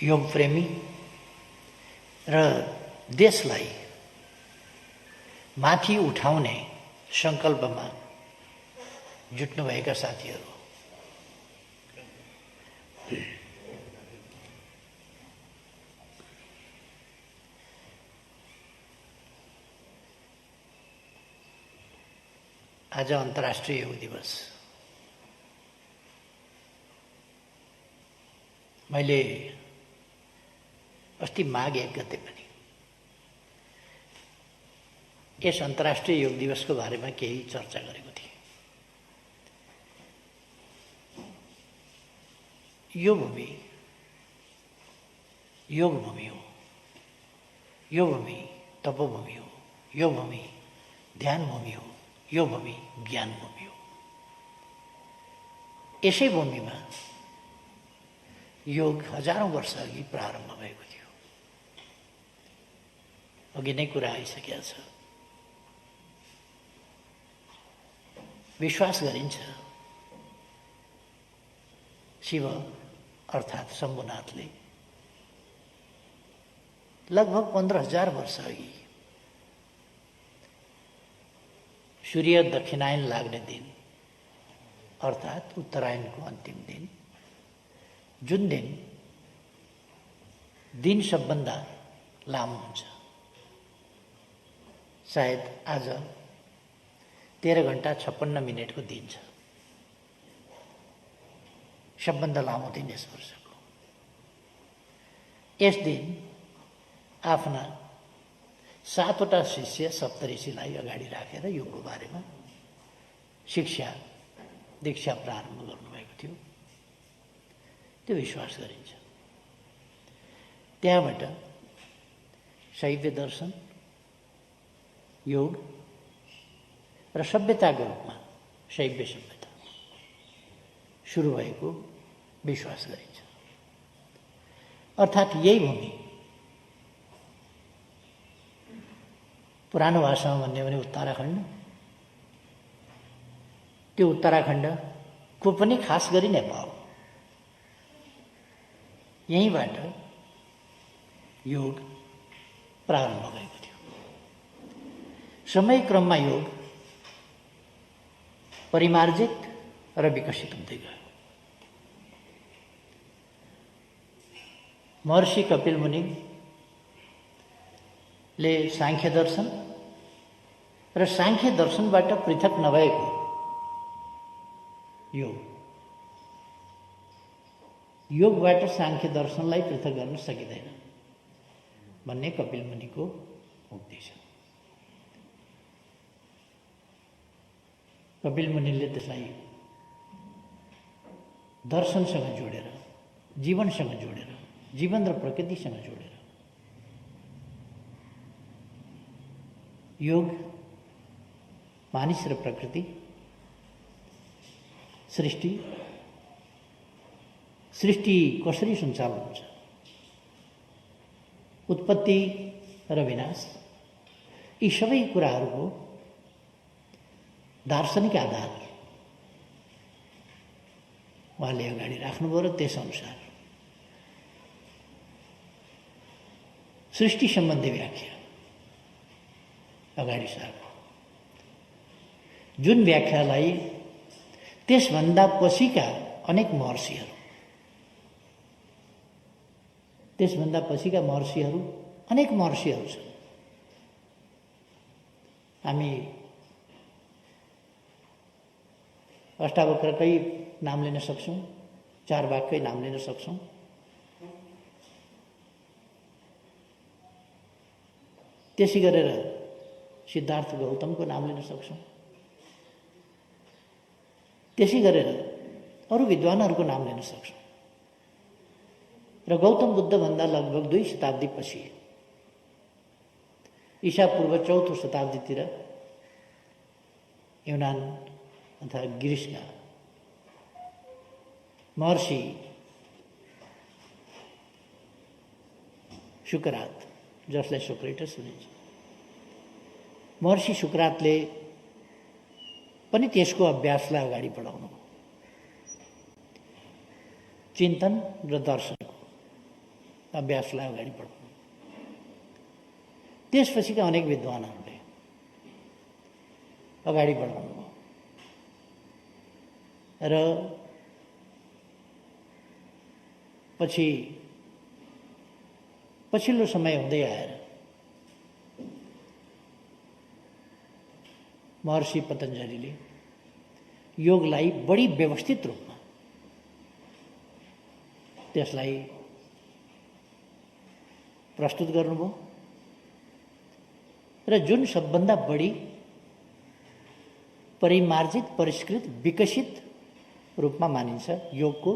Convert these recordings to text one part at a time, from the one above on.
योगप्रेमी र देशलाई माथि उठाउने सङ्कल्पमा जुट्नुभएका साथीहरू, आज अन्तर्राष्ट्रिय योग दिवस। मैले अस्ति माघ 1 गते पनि यस अन्तर्राष्ट्रिय योग दिवसको बारेमा केही चर्चा गरेको थिएँ। यो भूमि योग भूमि हो, यो भूमि तपोभूमि हो, यो भूमि ध्यान भूमि हो, यो भूमि ज्ञान भूमि हो। यसै भूमिमा योग हजारौं वर्ष अघि प्रारम्भ भएको थियो। अघि नै कुरा आइसकेको छ। विश्वास गरिन्छ शिव अर्थात् शम्भुनाथले लगभग 15,000 वर्ष अघि सूर्य दक्षिणायन लाग्ने दिन अर्थात् उत्तरायणको अन्तिम दिन, जुन दिन सबभन्दा लामो हुन्छ, सायद आज 13 घण्टा 56 मिनटको दिन छ, सबभन्दा लामो दिन यस वर्षको। यस दिन आफ्ना 7वटा शिष्य सप्तऋषिलाई अगाडि राखेर योगको बारेमा शिक्षा दीक्षा प्रारम्भ गर्नुभएको थियो। त्यो विश्वास गरिन्छ। त्यहाँबाट शैव दर्शन, योग र सभ्यताको रूपमा शैव सभ्यता सुरु भएको विश्वास गरिन्छ। अर्थात् यही भूमि, पुरानो भाषामा भन्यो भने उत्तराखण्ड, त्यो उत्तराखण्डको पनि खास गरी नेपाल, यहीँबाट योग प्रारम्भ भएको थियो। समयक्रममा योग परिमार्जित र विकसित हुँदै गयो। महर्षि कपिल मुनिले सांख्य दर्शन र सांख्य दर्शनबाट पृथक नभएको योगबाट सांख्य दर्शनलाई पृथक गर्न सकिँदैन भन्ने कपिल मुनिको उक्ति छ। कपिल मुनिले त्यसलाई दर्शनसँग जोडेर, जीवनसँग जोडेर, जीवन र प्रकृतिसँग जोडेर योग मानिस र प्रकृति, सृष्टि कसरी सञ्चालन हुन्छ, उत्पत्ति र विनाश, यी सबै कुराहरूको दार्शनिक आधार उहाँले अगाडि राख्नुभयो र त्यसअनुसार सृष्टि सम्बन्धी व्याख्या अगाडि सार्नु, जुन व्याख्यालाई त्यसभन्दा पछिका अनेक महर्षिहरू, अनेक महर्षिहरू छन्। हामी अष्टावक्रकै नाम लिन सक्छौँ, चारवाककै नाम लिन सक्छौँ, त्यसै गरेर सिद्धार्थ गौतमको नाम लिन सक्छौँ, त्यसै गरेर अरू विद्वानहरूको नाम लिन सक्छौँ। र गौतम बुद्धभन्दा लगभग 2 शताब्दी पछि ईसापूर्व 4औं शताब्दीतिर युनान अथवा ग्रिसका महर्षि सुकरात, जसलाई सोक्रेटस भनिन्छ, महर्षि सुकरातले पनि त्यसको अभ्यासलाई अगाडि बढाउनु, चिन्तन र दर्शनको अभ्यासलाई अगाडि बढाउनु। त्यसपछिका अनेक विद्वानहरूले अगाडि बढाउनु भयो र पछिल्लो समय हुँदै आएर महर्षि पतञ्जलिले योगलाई बढी व्यवस्थित रूपमा त्यसलाई प्रस्तुत गर्नुभयो र जुन सबभन्दा बढी परिमार्जित, परिष्कृत, विकसित रूपमा मानिन्छ योगको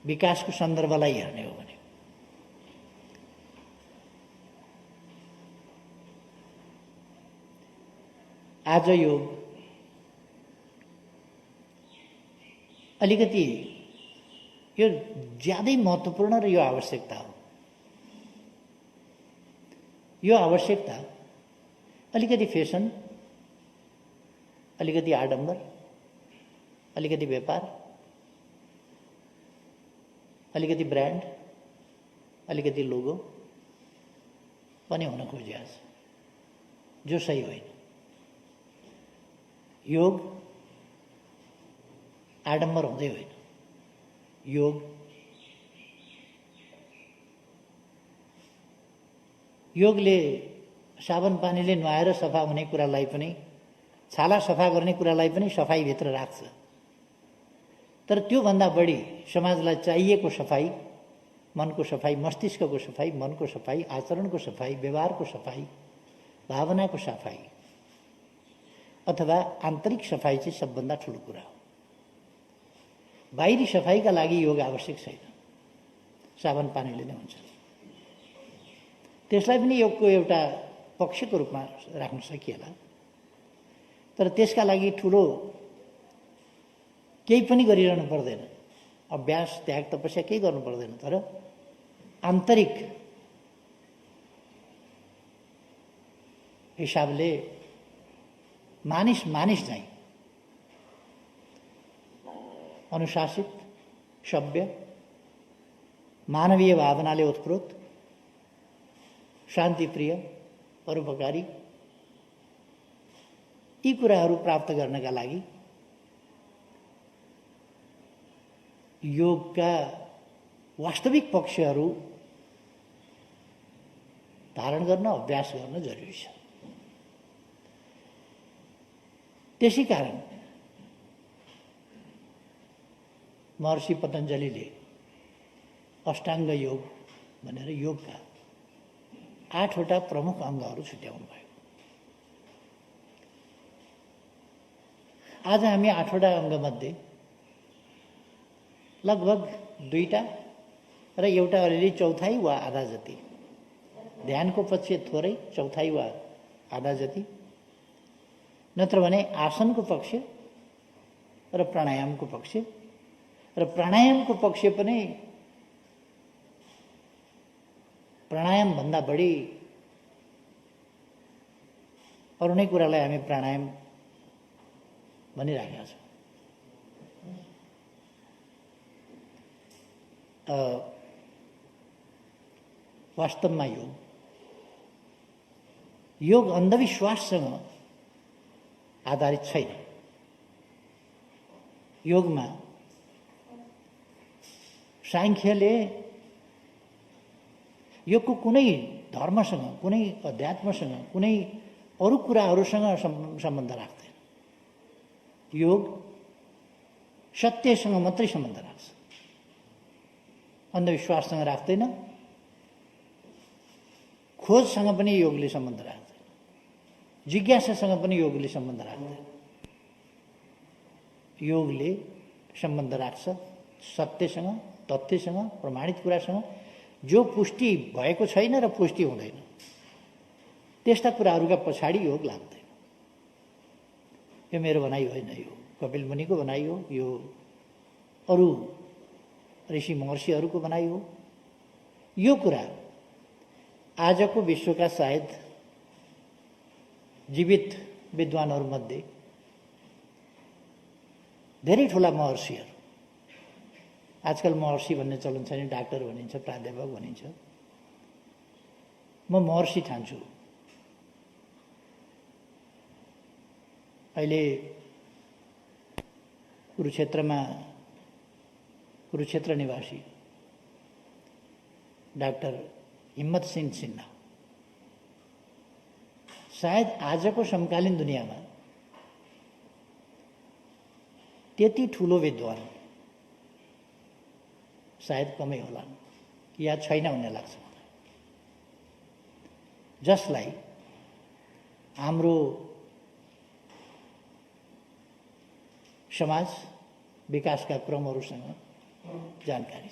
विकासको सन्दर्भलाई हेर्ने हो भने आज योग अलिकति यो ज्यादै महत्त्वपूर्ण र यो आवश्यकता हो। यो आवश्यकता अलिकति फेसन, अलिकति आडम्बर, अलिकति व्यापार, अलिकति ब्रान्ड, अलिकति लोगो पनि हुन खोजिएको छ, जो सही होइन। योग आडम्बर हुँदै होइन। योगले साबन पानीले नुहाएर सफा हुने कुरालाई पनि, छाला सफा गर्ने कुरालाई पनि सफाइभित्र राख्छ। तर त्योभन्दा बढी समाजलाई चाहिएको सफाई, मनको सफाई, मस्तिष्कको सफाई, मनको सफाई, आचरणको सफाई, व्यवहारको सफाई, भावनाको सफाई अथवा आन्तरिक सफाई चाहिँ सबभन्दा ठुलो कुरा हो। बाहिरी सफाइका लागि योग आवश्यक छैन, साबन पानीले नै हुन्छ। त्यसलाई पनि योगको एउटा पक्षको रूपमा राख्न सकिएला, तर त्यसका लागि ठुलो केही पनि गरिरहनु पर्दैन। अभ्यास, त्याग, तपस्या केही गर्नु पर्दैन। तर आन्तरिक हिसाबले मानिस चाहिँ अनुशासित, सभ्य, मानवीय भावनाले उत्प्रोत, शान्तिप्रिय, परोपकारी यी कुराहरू प्राप्त गर्नका लागि योगका वास्तविक पक्षहरू धारण गर्न, अभ्यास गर्न जरुरी छ। त्यसै कारण महर्षि पतञ्जलिले अष्टाङ्ग योग भनेर योगका 8वटा प्रमुख अङ्गहरू छुट्याउनु भयो। आज हामी 8वटा अङ्गमध्ये लगभग 2टा र एउटा अलिअलि चौथाइ वा आधा जति, ध्यानको पक्ष थोरै, चौथाइ वा आधा जति, नत्र भने आसनको पक्ष र प्राणायामको पक्ष, र प्राणायामको पक्ष पनि प्राणायामभन्दा बढी अरू नै कुरालाई हामी प्राणायाम भनिरहेका छौँ। वास्तवमा योग अन्धविश्वाससँग आधारित छैन। योगमा सांख्यले योगको कुनै धर्मसँग, कुनै अध्यात्मसँग, कुनै अरू कुराहरूसँग सम्बन्ध राख्दैन। योग सत्यसँग मात्रै सम्बन्ध राख्छ, अन्धविश्वाससँग राख्दैन, खोजसँग पनि योगले सम्बन्ध राख्दैन, जिज्ञासासँग पनि योगले सम्बन्ध राख्दैन। योगले सम्बन्ध राख्छ सत्यसँग, तथ्यसँग, प्रमाणित कुरासँग, जो पुष्टि भएको छैन र पुष्टि हुँदैन, त्यस्ता कुराहरूका पछाडि योग लाग्दैन। यो मेरो भनाइ होइन, यो कपिल मुनिको भनाइ हो, यो अरू ऋषि महर्षिहरूको भनाइ हो। यो कुरा आजको विश्वका सायद जीवित विद्वानहरूमध्ये धेरै ठुला महर्षिहरू आजकल महर्षि भन्ने चलन छैन, डाक्टर भनिन्छ, प्राध्यापक भनिन्छ। म महर्षि ठान्छु। अहिले कुरुक्षेत्र निवासी डाक्टर हिम्मत सिंह सिन्हा सायद आजको समकालीन दुनियाँमा त्यति ठुलो विद्वान सायद कमै होलान् या छैन भन्ने लाग्छ मलाई। जसलाई हाम्रो समाज विकासका क्रमहरूसँग जानकारी छ।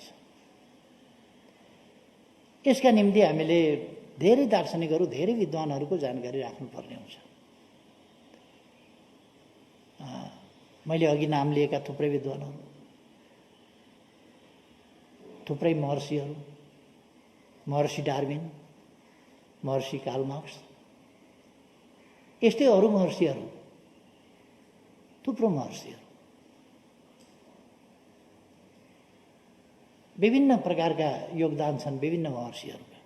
यसका निम्ति हामीले धेरै दार्शनिकहरू, धेरै विद्वानहरूको जानकारी राख्नुपर्ने हुन्छ। मैले अघि नाम लिएका थुप्रै विद्वानहरू, थुप्रै महर्षिहरू, महर्षि डार्विन, महर्षि कार्ल मार्क्स, यस्तै अरू महर्षिहरू, थुप्रो महर्षिहरू, विभिन्न प्रकारका योगदान छन् विभिन्न महर्षिहरूका।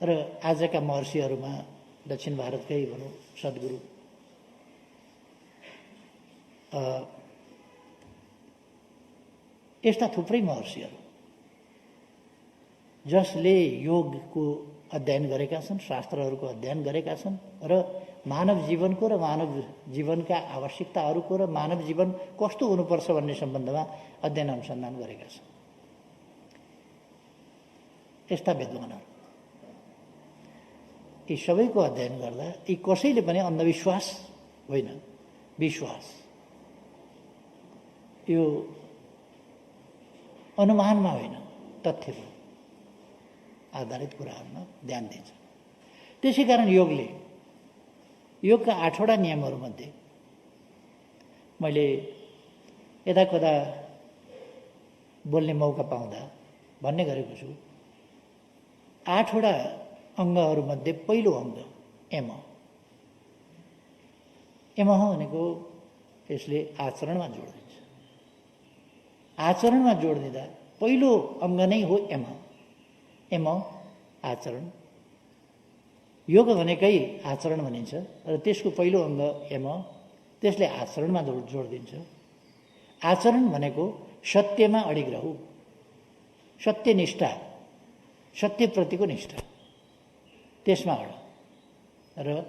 र आजका महर्षिहरूमा दक्षिण भारतकै भनौँ सद्गुरु यस्ता थुप्रै महर्षिहरू जसले योगको अध्ययन गरेका छन्, शास्त्रहरूको अध्ययन गरेका छन् र मानव जीवनको र मानव जीवनका आवश्यकताहरूको र मानव जीवन कस्तो हुनुपर्छ भन्ने सम्बन्धमा अध्ययन अनुसन्धान गरेका छन्। यस्ता विद्वानहरू यी सबैको अध्ययन गर्दा यी कसैले पनि अन्धविश्वास होइन, विश्वास, यो अनुमानमा होइन, तथ्यमा आधारित कुराहरूमा ध्यान दिन्छ। त्यसै कारण योगका 8वटा नियमहरूमध्ये मैले यदाकदा बोल्ने मौका पाउँदा भन्ने गरेको छु। 8वटा अङ्गहरूमध्ये पहिलो अङ्ग एम भनेको यसले आचरणमा जोड दिन्छ। आचरणमा जोड दिँदा पहिलो अङ्ग नै हो एम आचरण। योग भनेकै आचरण भनिन्छ र त्यसको पहिलो अङ्ग एम, त्यसले आचरणमा जोड दिन्छ। आचरण भनेको सत्यमा अडिग रहु, सत्यनिष्ठा, सत्यप्रतिको निष्ठा, त्यसमा अड र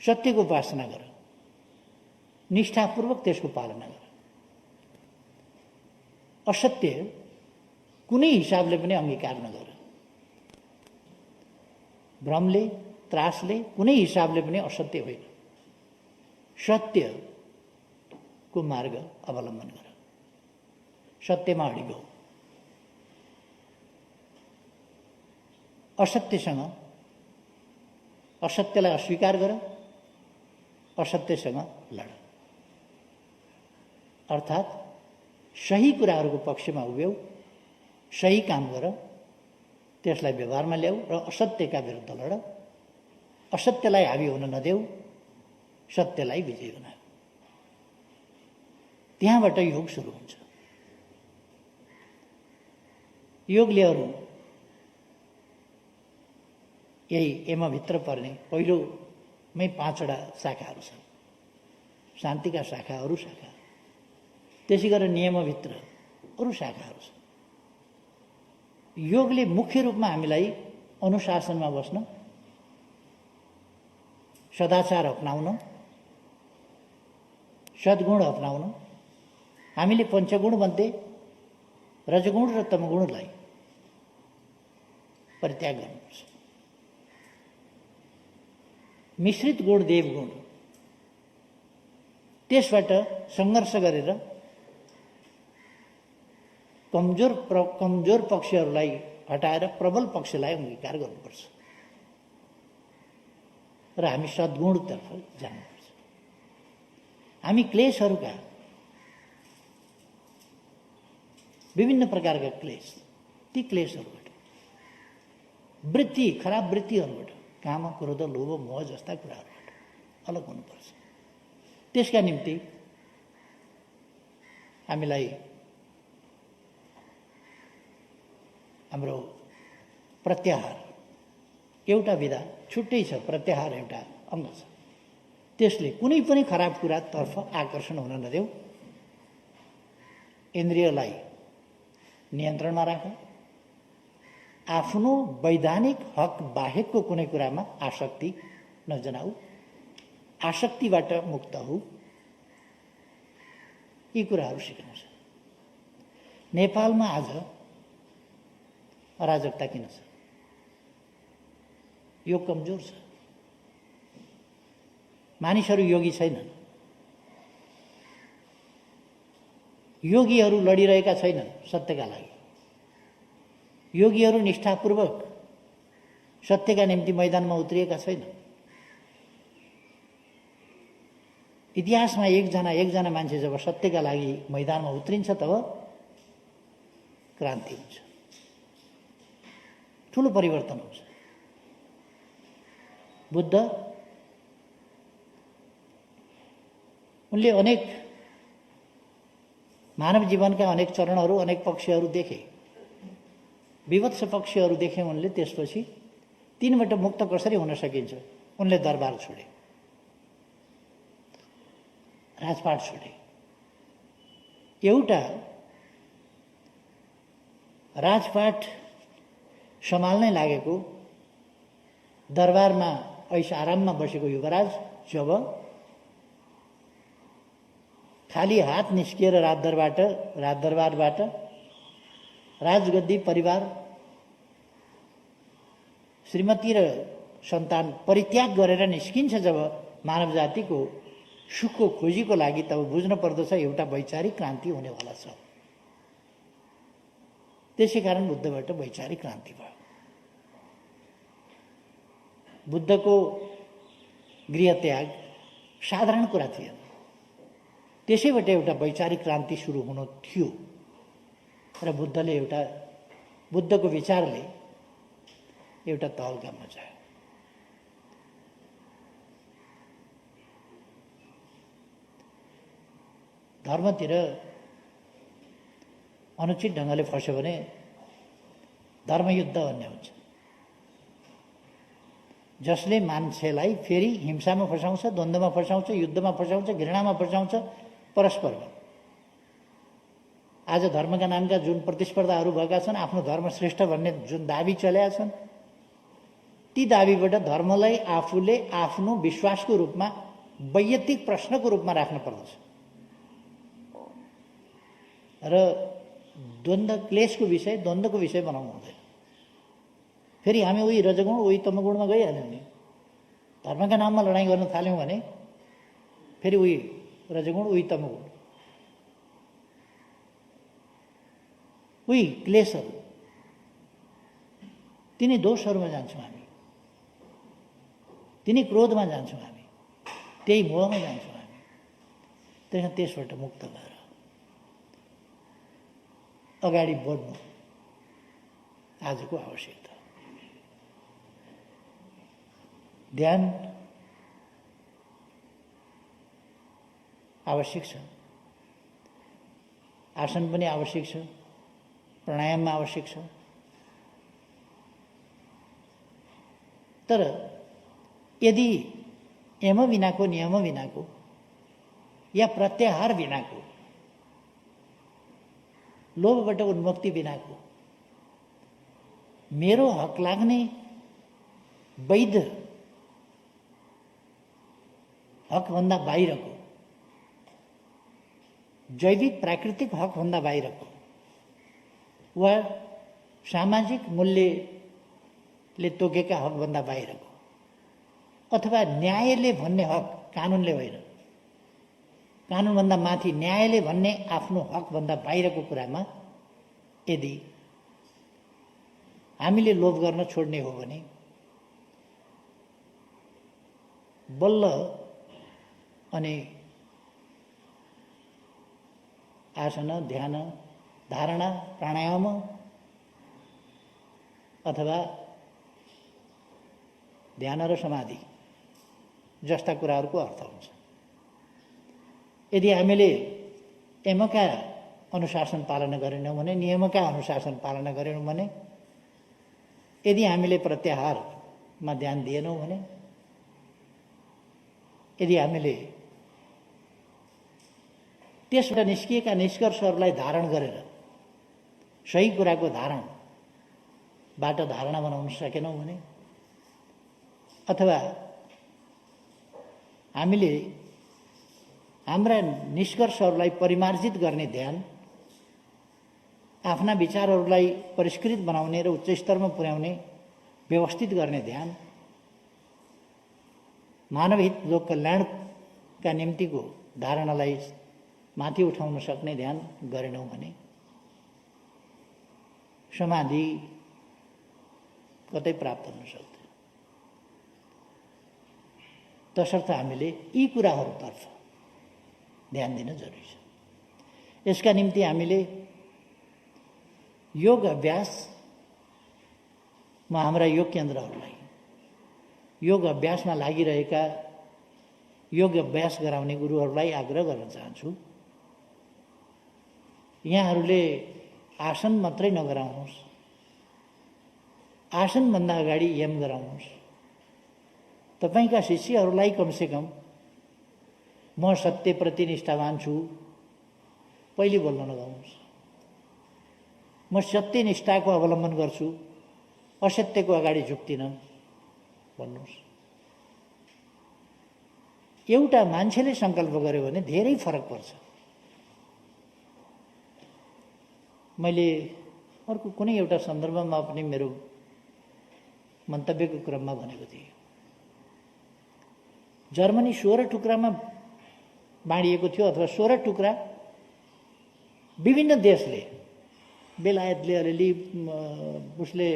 सत्यको उपासना गर, निष्ठापूर्वक त्यसको पालना गर। असत्य कुनै हिसाबले पनि अंगीकार नगर। भ्रमले, त्रासले कुनै हिसाबले पनि असत्य होइन। सत्यको मार्ग अवलम्बन गर, सत्यमा अडिग हो। असत्यलाई अस्वीकार गर, असत्यसँग लड। अर्थात् सही कुराहरूको पक्षमा उभ्यौ, सही काम गर, त्यसलाई व्यवहारमा ल्याऊ र असत्यका विरुद्ध लड। असत्यलाई हावी हुन नदेऊ, सत्यलाई विजय बनाऊ। त्यहाँबाट योग सुरु हुन्छ। योगले अरू यही एमभित्र पर्ने पहिलोमै 5वटा शाखाहरू छन्। शान्तिका शाखा, अरू शाखा, त्यसै गरेर नियमभित्र अरू शाखाहरू छन्। योगले मुख्य रूपमा हामीलाई अनुशासनमा बस्न, सदाचार अपनाउन, सद्गुण अपनाउन, हामीले पञ्चगुणमध्ये रजगुण र तमगुणलाई परित्याग गर्नुपर्छ। मिश्रित गुण देवगुण, त्यसबाट सङ्घर्ष गरेर कमजोर पक्षहरूलाई हटाएर प्रबल पक्षलाई अंगीकार गर्नुपर्छ र हामी सद्गुणतर्फ जानुपर्छ। हामी क्लेशहरूका, विभिन्न प्रकारका क्लेश, ती क्लेशहरूबाट, वृत्ति, खराब वृत्तिहरूबाट, काम, क्रोध, लोभ, मोह जस्ता कुराहरूबाट अलग हुनुपर्छ। त्यसका निम्ति हामीलाई हाम्रो प्रत्याहार एउटा विधा छुट्टै छ, प्रत्याहार एउटा अङ्ग छ। त्यसले कुनै पनि खराब कुरातर्फ आकर्षण हुन नदेऊ, इन्द्रियलाई नियन्त्रणमा राख, आफ्नो वैधानिक हक बाहेकको कुनै कुरामा आसक्ति नजनाऊ, आसक्तिबाट मुक्त हौ। यी कुराहरू सिक्नु छ। नेपालमा आज अराजकता किन छ? योग कमजोर छ, मानिसहरू योगी छैनन्, योगीहरू लडिरहेका छैनन् सत्यका लागि, योगीहरू निष्ठापूर्वक सत्यका निम्ति मैदानमा उत्रिएका छैनन्। इतिहासमा एकजना मान्छे जब सत्यका लागि मैदानमा उत्रिन्छ तब क्रान्ति हुन्छ, ठुलो परिवर्तन हुन्छ। बुद्ध उनले अनेक मानव जीवनका अनेक चरणहरू, अनेक पक्षहरू देखे, विभत्स पक्षहरू देखे उनले। त्यसपछि तीनबाट मुक्त कसरी हुन सकिन्छ? उनले दरबार छोडे, राजपाट छोडे। एउटा राजपाट सम्हाल्नै लागेको, दरबारमा ऐश आराममा बसेको युवराज जब खाली हात निस्किएर राजदरबारबाट राजगद्दी, परिवार, श्रीमती र सन्तान परित्याग गरेर निस्किन्छ जब मानव जातिको सुखको खोजीको लागि, तब बुझ्न पर्दछ एउटा वैचारिक क्रान्ति हुनेवाला छ। त्यसै कारण बुद्धबाट वैचारिक क्रान्ति भयो। बुद्धको गृहत्याग साधारण कुरा थिएन, त्यसैबाट एउटा वैचारिक क्रान्ति सुरु हुनु थियो। र बुद्धको विचारले एउटा तहल्का मचायो। धर्मतिर अनुचित ढङ्गले फस्यो भने धर्मयुद्ध भन्ने हुन्छ, जसले मान्छेलाई फेरि हिंसामा फसाउँछ, द्वन्द्वमा फसाउँछ, युद्धमा फसाउँछ, घृणामा फसाउँछ, परस्परमा। आज धर्मका नामका जुन प्रतिस्पर्धाहरू भएका छन्, आफ्नो धर्म श्रेष्ठ भन्ने जुन दाबी चलेका छन्, ती दाबीबाट धर्मलाई आफूले आफ्नो विश्वासको रूपमा, वैयक्तिक प्रश्नको रूपमा राख्न पर्दछ र द्वन्द्वको विषय बनाउनु हुँदैन। फेरि हामी उही रजगुण, उही तमगुणमा गइहाल्यौँ नि। धर्मका नाममा लडाइँ गर्न थाल्यौँ भने फेरि उही रजगुण, उही तमगुण, उही क्लेशहरू, तिनी दोषहरूमा जान्छौँ हामी, तिनी क्रोधमा जान्छौँ हामी, त्यही मोहमा जान्छौँ हामी। त्यसबाट मुक्त भएर अगाडि बढ्नु आजको आवश्यकता। ध्यान आवश्यक छ, आसन पनि आवश्यक छ, प्राणायाम आवश्यक छ। तर यदि यम बिनाको, नियम बिनाको या प्रत्याहार बिनाको, लोभबाट उन्मुक्ति बिनाको, मेरो हक लाग्ने वैध हकभन्दा बाहिरको, जैविक प्राकृतिक हकभन्दा बाहिरको वा सामाजिक मूल्यले तोकेका हकभन्दा बाहिरको, अथवा न्यायले भन्ने हक, कानुनले होइन, कानुनभन्दा माथि न्यायले भन्ने आफ्नो हकभन्दा बाहिरको कुरामा यदि हामीले लोभ गर्न छोड्ने हो भने बल्ल अनि आसन, ध्यान, धारणा, प्राणायाम अथवा ध्यान र समाधि जस्ता कुराहरूको अर्थ हुन्छ। यदि हामीले यमका अनुशासन पालना गरेनौँ भने, नियमका अनुशासन पालना गरेनौँ भने, यदि हामीले प्रत्याहारमा ध्यान दिएनौँ भने, यदि हामीले त्यसबाट निस्किएका निष्कर्षहरूलाई धारण गरेर सही कुराको धारणबाट धारणा बनाउन सकेनौँ भने, अथवा हामीले हाम्रा निष्कर्षहरूलाई परिमार्जित गर्ने ध्यान, आफ्ना विचारहरूलाई परिष्कृत बनाउने र उच्च स्तरमा पुर्याउने, व्यवस्थित गर्ने ध्यान, मानवहित लोक कल्याणका निम्तिको धारणालाई माथि उठाउन सक्ने ध्यान गरेनौँ भने समाधि कतै प्राप्त हुन सक्दैन। तसर्थ हामीले यी कुराहरूतर्फ ध्यान दिन जरुरी छ। यसका निम्ति हामीले योग अभ्यासमा हाम्रा योग केन्द्रहरूलाई, योग अभ्यासमा लागिरहेका योग अभ्यास गराउने गुरुहरूलाई आग्रह गर्न चाहन्छु, यहाँहरूले आसन मात्रै नगराउनुहोस्, आसनभन्दा अगाडि यम गराउनुहोस्। तपाईका शिष्यहरूलाई कमसेकम म सत्यप्रति निष्ठावान छु पहिले बोल्न लगाउनुहोस्। म सत्यनिष्ठाको अवलम्बन गर्छु, असत्यको अगाडि झुक्दिनँ भन्नुहोस्। एउटा मान्छेले सङ्कल्प गर्यो भने धेरै फरक पर्छ। मैले अर्को कुनै एउटा सन्दर्भमा पनि मेरो मन्तव्यको क्रममा भनेको थिएँ, जर्मनी 16 टुक्रामा बाँडिएको थियो, अथवा 16 टुक्रा विभिन्न देशले, बेलायतले अलिअलि, उसले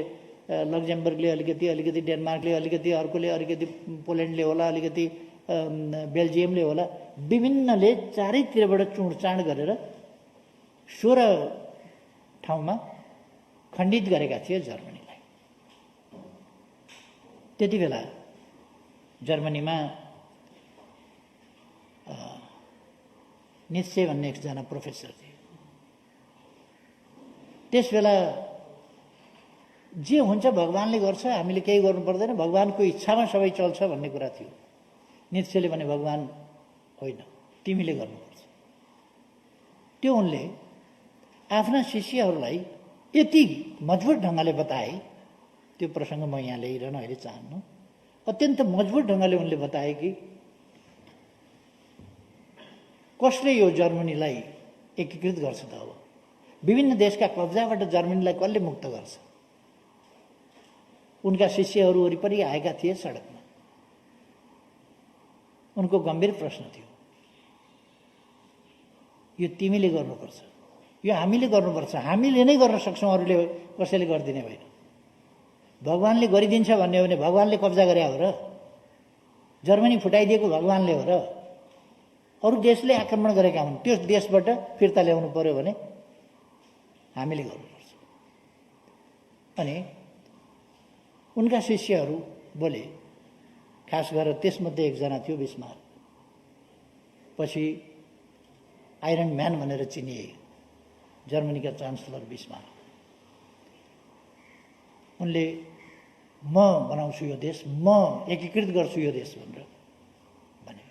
लक्जमबर्गले अलिकति डेनमार्कले अलिकति, अर्कोले अलिकति, पोल्यान्डले होला, अलिकति बेल्जियमले होला, विभिन्नले चारैतिरबाट चुँडचाँड गरेर 16 ठाउँमा खण्डित गरेका थिए जर्मनीलाई। त्यति बेला जर्मनीमा नित्से भन्ने एकजना प्रोफेसर थिए। त्यस बेला जे हुन्छ भगवानले गर्छ, हामीले केही गर्नु पर्दैन, भगवानको इच्छामा सबै चल्छ भन्ने कुरा थियो। नित्सेले भने भगवान होइन, तिमीले गर्नुपर्छ। त्यो उनले आफ्ना शिष्यहरूलाई यति मजबुत ढङ्गले बताए, त्यो प्रसङ्ग म यहाँ ल्याइरहन अहिले चाहन्न, अत्यन्त मजबुत ढङ्गले उनले बताए कि कसले यो जर्मनीलाई एकीकृत गर्छ त? अब विभिन्न देशका कब्जाबाट जर्मनीलाई कसले मुक्त गर्छ? उनका शिष्यहरू वरिपरि आएका थिए सडकमा। उनको गम्भीर प्रश्न थियो, यो तिमीले गर्नुपर्छ, यो हामीले गर्नुपर्छ, हामीले नै गर्न सक्छौँ, अरूले कसैले गरिदिने होइन। भगवानले गरिदिन्छ भन्ने हो भने भगवानले कब्जा गरे हो र? जर्मनी फुटाइदिएको भगवानले हो र? अरू देशले आक्रमण गरेका हुन्, त्यो देशबाट फिर्ता ल्याउनु पर्यो भने हामीले गर्नुपर्छ। अनि उनका शिष्यहरू बोले, खास गरेर त्यसमध्ये एकजना थियो बिस्मार्क, पछि आइरन म्यान भनेर चिनिए जर्मनीका चान्सलर बिस्मार्क। उनले म बनाउँछु यो देश, म एकीकृत गर्छु यो देश भनेर भने।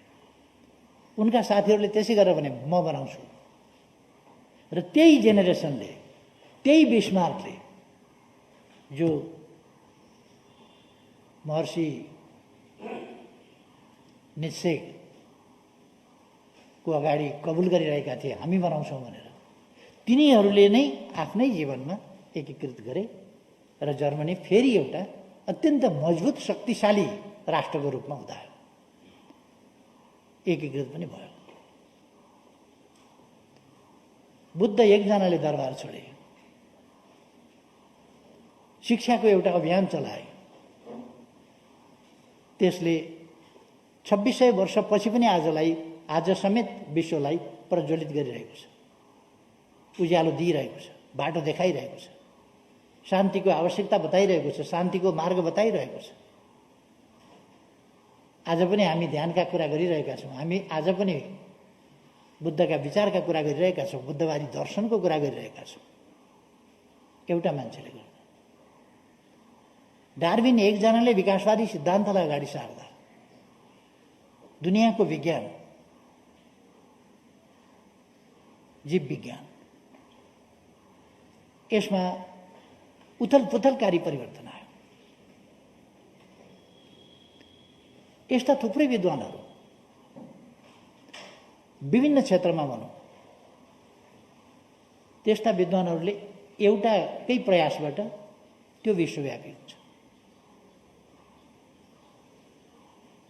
उनका साथीहरूले त्यसै गरेर भने म बनाउँछु। र त्यही जेनेरेसनले, त्यही बिस्मार्कले, जो महर्षि नित्सेको अगाडि कबुल गरिरहेका थिए हामी बनाउँछौँ भनेर, तिनीहरूले नै आफ्नै जीवनमा एकीकृत गरे र जर्मनी फेरि एउटा अत्यन्त मजबुत शक्तिशाली राष्ट्रको रूपमा उदायो, एकीकृत पनि भयो। बुद्ध एकजनाले दरबार छोडे, शिक्षाको एउटा अभियान चलाए, त्यसले 2600 वर्षपछि पनि आज समेत विश्वलाई प्रज्वलित गरिरहेको छ, उज्यालो दिइरहेको छ, बाटो देखाइरहेको छ, शान्तिको आवश्यकता बताइरहेको छ, शान्तिको मार्ग बताइरहेको छ। आज पनि हामी ध्यानका कुरा गरिरहेका छौँ, हामी आज पनि बुद्धका विचारका कुरा गरिरहेका छौँ, बुद्धवादी दर्शनको कुरा गरिरहेका छौँ। एउटा मान्छेले गर्दा डार्विन एकजनाले विकासवादी सिद्धान्तलाई अगाडि सार्दा दुनियाँको विज्ञान, जीव विज्ञान, यसमा उथलपुथलकारी परिवर्तन आयो। यस्ता थुप्रै विद्वानहरू विभिन्न क्षेत्रमा भनौँ, त्यस्ता विद्वानहरूले एउटाकै प्रयासबाट त्यो विश्वव्यापी हुन्छ।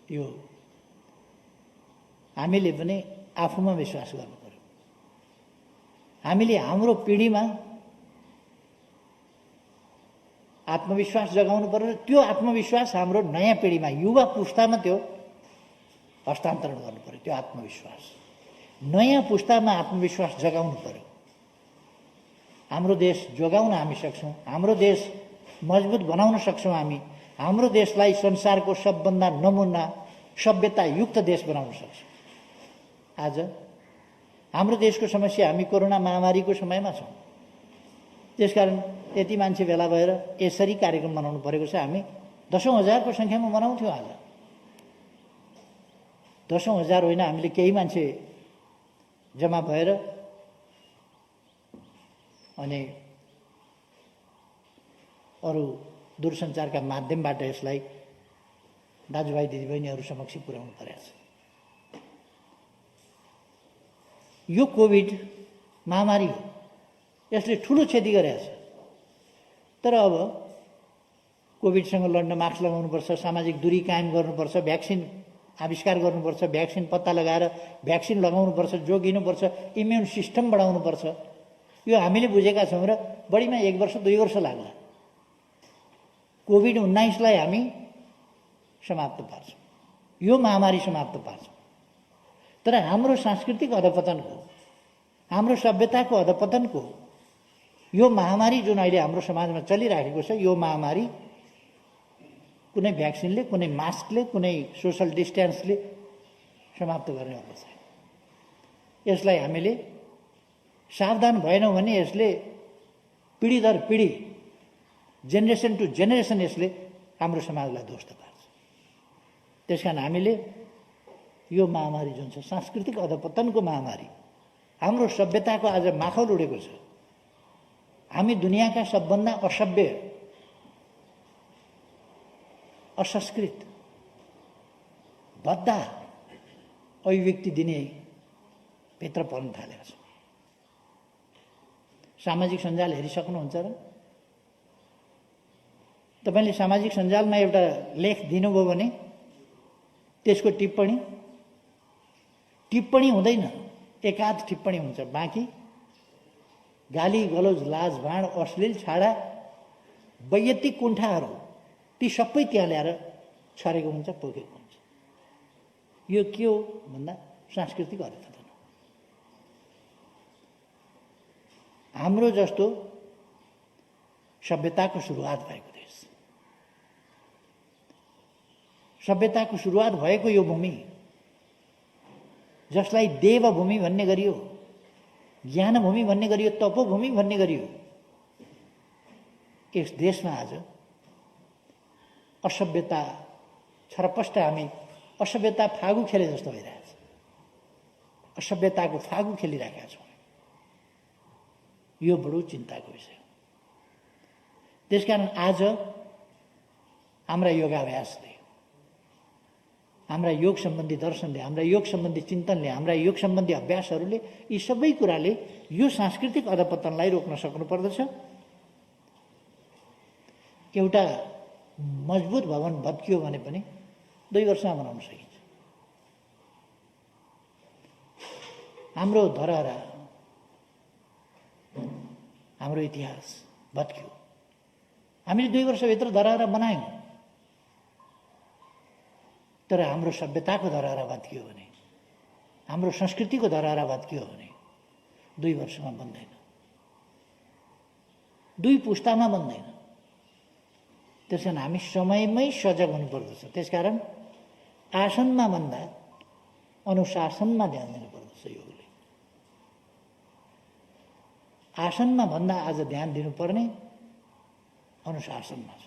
यो हामीले पनि आफूमा विश्वास गर्नु पर्यो। हामीले हाम्रो पिँढीमा आत्मविश्वास जगाउनु पर्यो। त्यो आत्मविश्वास हाम्रो नयाँ पिँढीमा, युवा पुस्तामा त्यो हस्तान्तरण गर्नु पर्यो। त्यो आत्मविश्वास नयाँ पुस्तामा आत्मविश्वास जगाउनु पर्यो। हाम्रो देश जोगाउन हामी सक्छौँ, हाम्रो देश मजबुत बनाउन सक्छौँ। हामी हाम्रो देशलाई संसारको सबभन्दा नमुना सभ्यतायुक्त देश बनाउन सक्छौँ। आज हाम्रो देशको समस्या, हामी कोरोना महामारीको समयमा छौँ। त्यसकारण यति मान्छे भेला भएर यसरी कार्यक्रम मनाउनु परेको छ। हामी 10,000को सङ्ख्यामा मनाउँथ्यौँ। आज 10,000 होइन, हामीले केही मान्छे जम्मा भएर अनि अरू दूरसञ्चारका माध्यमबाट यसलाई दाजुभाइ दिदीबहिनीहरू समक्ष पुर्याउनु परेको छ। यो कोभिड महामारी हो, यसले ठुलो क्षति गरेको छ। तर अब कोभिडसँग लड्न मास्क लगाउनुपर्छ, सामाजिक दूरी कायम गर्नुपर्छ, भ्याक्सिन आविष्कार गर्नुपर्छ, भ्याक्सिन पत्ता लगाएर भ्याक्सिन लगाउनुपर्छ, जोगिनुपर्छ, इम्युन सिस्टम बढाउनुपर्छ। यो हामीले बुझेका छौँ र बढीमा 1 वर्ष 2 वर्ष लाग्ला कोभिड-19लाई हामी समाप्त पार्छौँ, यो महामारी समाप्त पार्छौँ। तर हाम्रो सांस्कृतिक अधपतनको, हाम्रो सभ्यताको अधपतनको यो महामारी जुन अहिले हाम्रो समाजमा चलिरहेको छ, यो महामारी कुनै भ्याक्सिनले, कुनै मास्कले, कुनै सोसल डिस्टेन्सले समाप्त गर्ने वाला छैन। यसलाई हामीले सावधान भएनौँ भने यसले पिँढी दर पिँढी, जेनेरेसन टु जेनेरेसन यसले हाम्रो समाजलाई ध्वस्त पार्छ। त्यसकारण हामीले यो महामारी जुन छ, सांस्कृतिक अधपतनको महामारी, हाम्रो सभ्यताको आज माखौल उडेको छ। हामी दुनियाँका सबभन्दा असभ्य, असंस्कृत, भद्दा अभिव्यक्ति दिने भित्र पर्न थालेका छौँ। सामाजिक सञ्जाल हेरिसक्नुहुन्छ र? तपाईँले सामाजिक सञ्जालमा एउटा लेख दिनुभयो भने त्यसको टिप्पणी हुँदैन, एकाध टिप्पणी हुन्छ, बाँकी गाली गलौज, लाज भाँड, अश्लील, छाडा, वैयक्तिक कुण्ठाहरू ती सबै त्यहाँ ल्याएर छरेको हुन्छ, पोखेको हुन्छ। यो के हो भन्दा सांस्कृतिक अधपतन हो। हाम्रो जस्तो सभ्यताको सुरुवात भएको देश, सभ्यताको सुरुवात भएको यो भूमि, जसलाई देवभूमि भन्ने गरियो, ज्ञानभूमि भन्ने गरियो, तपोभूमि भन्ने गरियो, यस देशमा आज असभ्यता छरपष्ट, हामी असभ्यता फागु खेले जस्तो भइरहेछ। असभ्यताको फागु खेलिरहेका छौँ। यो बडो चिन्ताको विषय हो। त्यसकारण आज हाम्रा योगाभ्यासले, हाम्रा योग सम्बन्धी दर्शनले, हाम्रा योग सम्बन्धी चिन्तनले, हाम्रा योग सम्बन्धी अभ्यासहरूले, यी सबै कुराले यो सांस्कृतिक अधपतनलाई रोक्न सक्नुपर्दछ। एउटा मजबुत भवन भत्कियो भने पनि 2 वर्षमा बनाउन सकिन्छ। हाम्रो धरहरा, हाम्रो इतिहास भत्कियो, हामीले 2 वर्षभित्र धरहरा बनायौँ। तर हाम्रो सभ्यताको धरहरा भत्कियो भने, हाम्रो संस्कृतिको धरहरा भत्कियो भने 2 वर्षमा बन्दैन, 2 पुस्तामा बन्दैन। त्यसकारण हामी समयमै सजग हुनुपर्दछ। त्यसकारण आसनमा भन्दा अनुशासनमा ध्यान दिनुपर्दछ योगले। आसनमा भन्दा आज ध्यान दिनुपर्ने अनुशासनमा छ।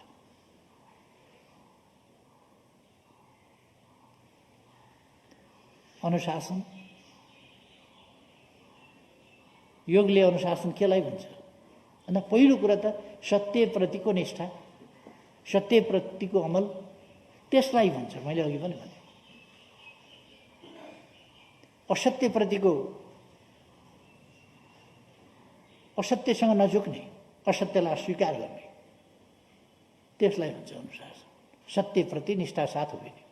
अनुशासन, योगले अनुशासन केलाई भन्छ भन्दा पहिलो कुरा त सत्यप्रतिको निष्ठा, सत्यप्रतिको अमल, त्यसलाई भन्छ। मैले अघि पनि भने असत्यप्रतिको, असत्यसँग नझुक्ने, असत्यलाई अस्वीकार गर्ने, त्यसलाई भन्छ अनुशासन। सत्यप्रति निष्ठा साथ उभिने।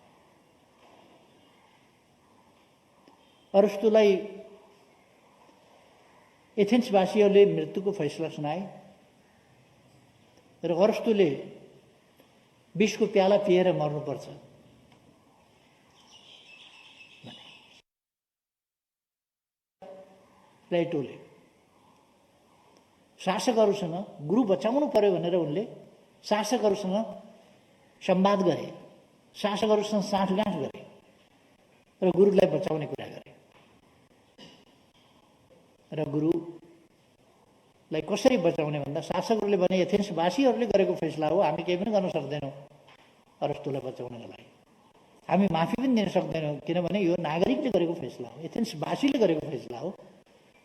अरस्तुलाई एथेन्सवासीहरूले मृत्युको फैसला सुनाए र अरस्तुले विषको प्याला पिएर मर्नुपर्छ भने प्लेटोले शासकहरूसँग गुरु बचाउनु पर्यो भनेर उनले शासकहरूसँग संवाद गरे, शासकहरूसँग साँठगाँठ गरे र गुरुलाई बचाउने कुरा गरे। र गुरुलाई कसरी बचाउने भन्दा शासकहरूले भने एथेन्सवासीहरूले गरेको फैसला हो, हामी केही पनि गर्न सक्दैनौँ अरस्तुलाई बचाउनको लागि, हामी माफी पनि दिन सक्दैनौँ किनभने यो नागरिकले गरेको फैसला हो, एथेन्सवासीले गरेको फैसला हो।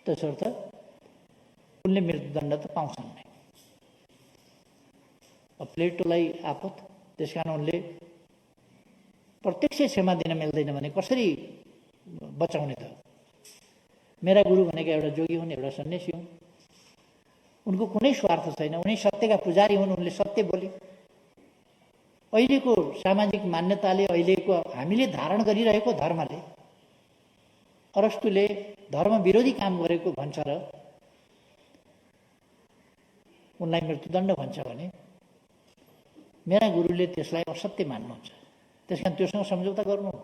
त्यसर्थ उनले मृत्युदण्ड त पाउँछन् नै। प्लेटोलाई आपत, त्यसकारण उनले प्रत्यक्ष क्षमा दिन मिल्दैन भने कसरी बचाउने त? मेरा गुरु भनेका एउटा जोगी हुन्, एउटा सन्यासी हुन्, उनको कुनै स्वार्थ छैन, उनी सत्यका पुजारी हुन्, उनले सत्य बोले। अहिलेको सामाजिक मान्यताले, अहिलेको हामीले धारण गरिरहेको धर्मले अरस्तुले धर्म विरोधी काम गरेको भन्छ र उनलाई मृत्युदण्ड भन्छ भने मेरा गुरुले त्यसलाई असत्य मान्नुहुन्छ। त्यसकारण त्योसँग सम्झौता गर्नुहुन्न,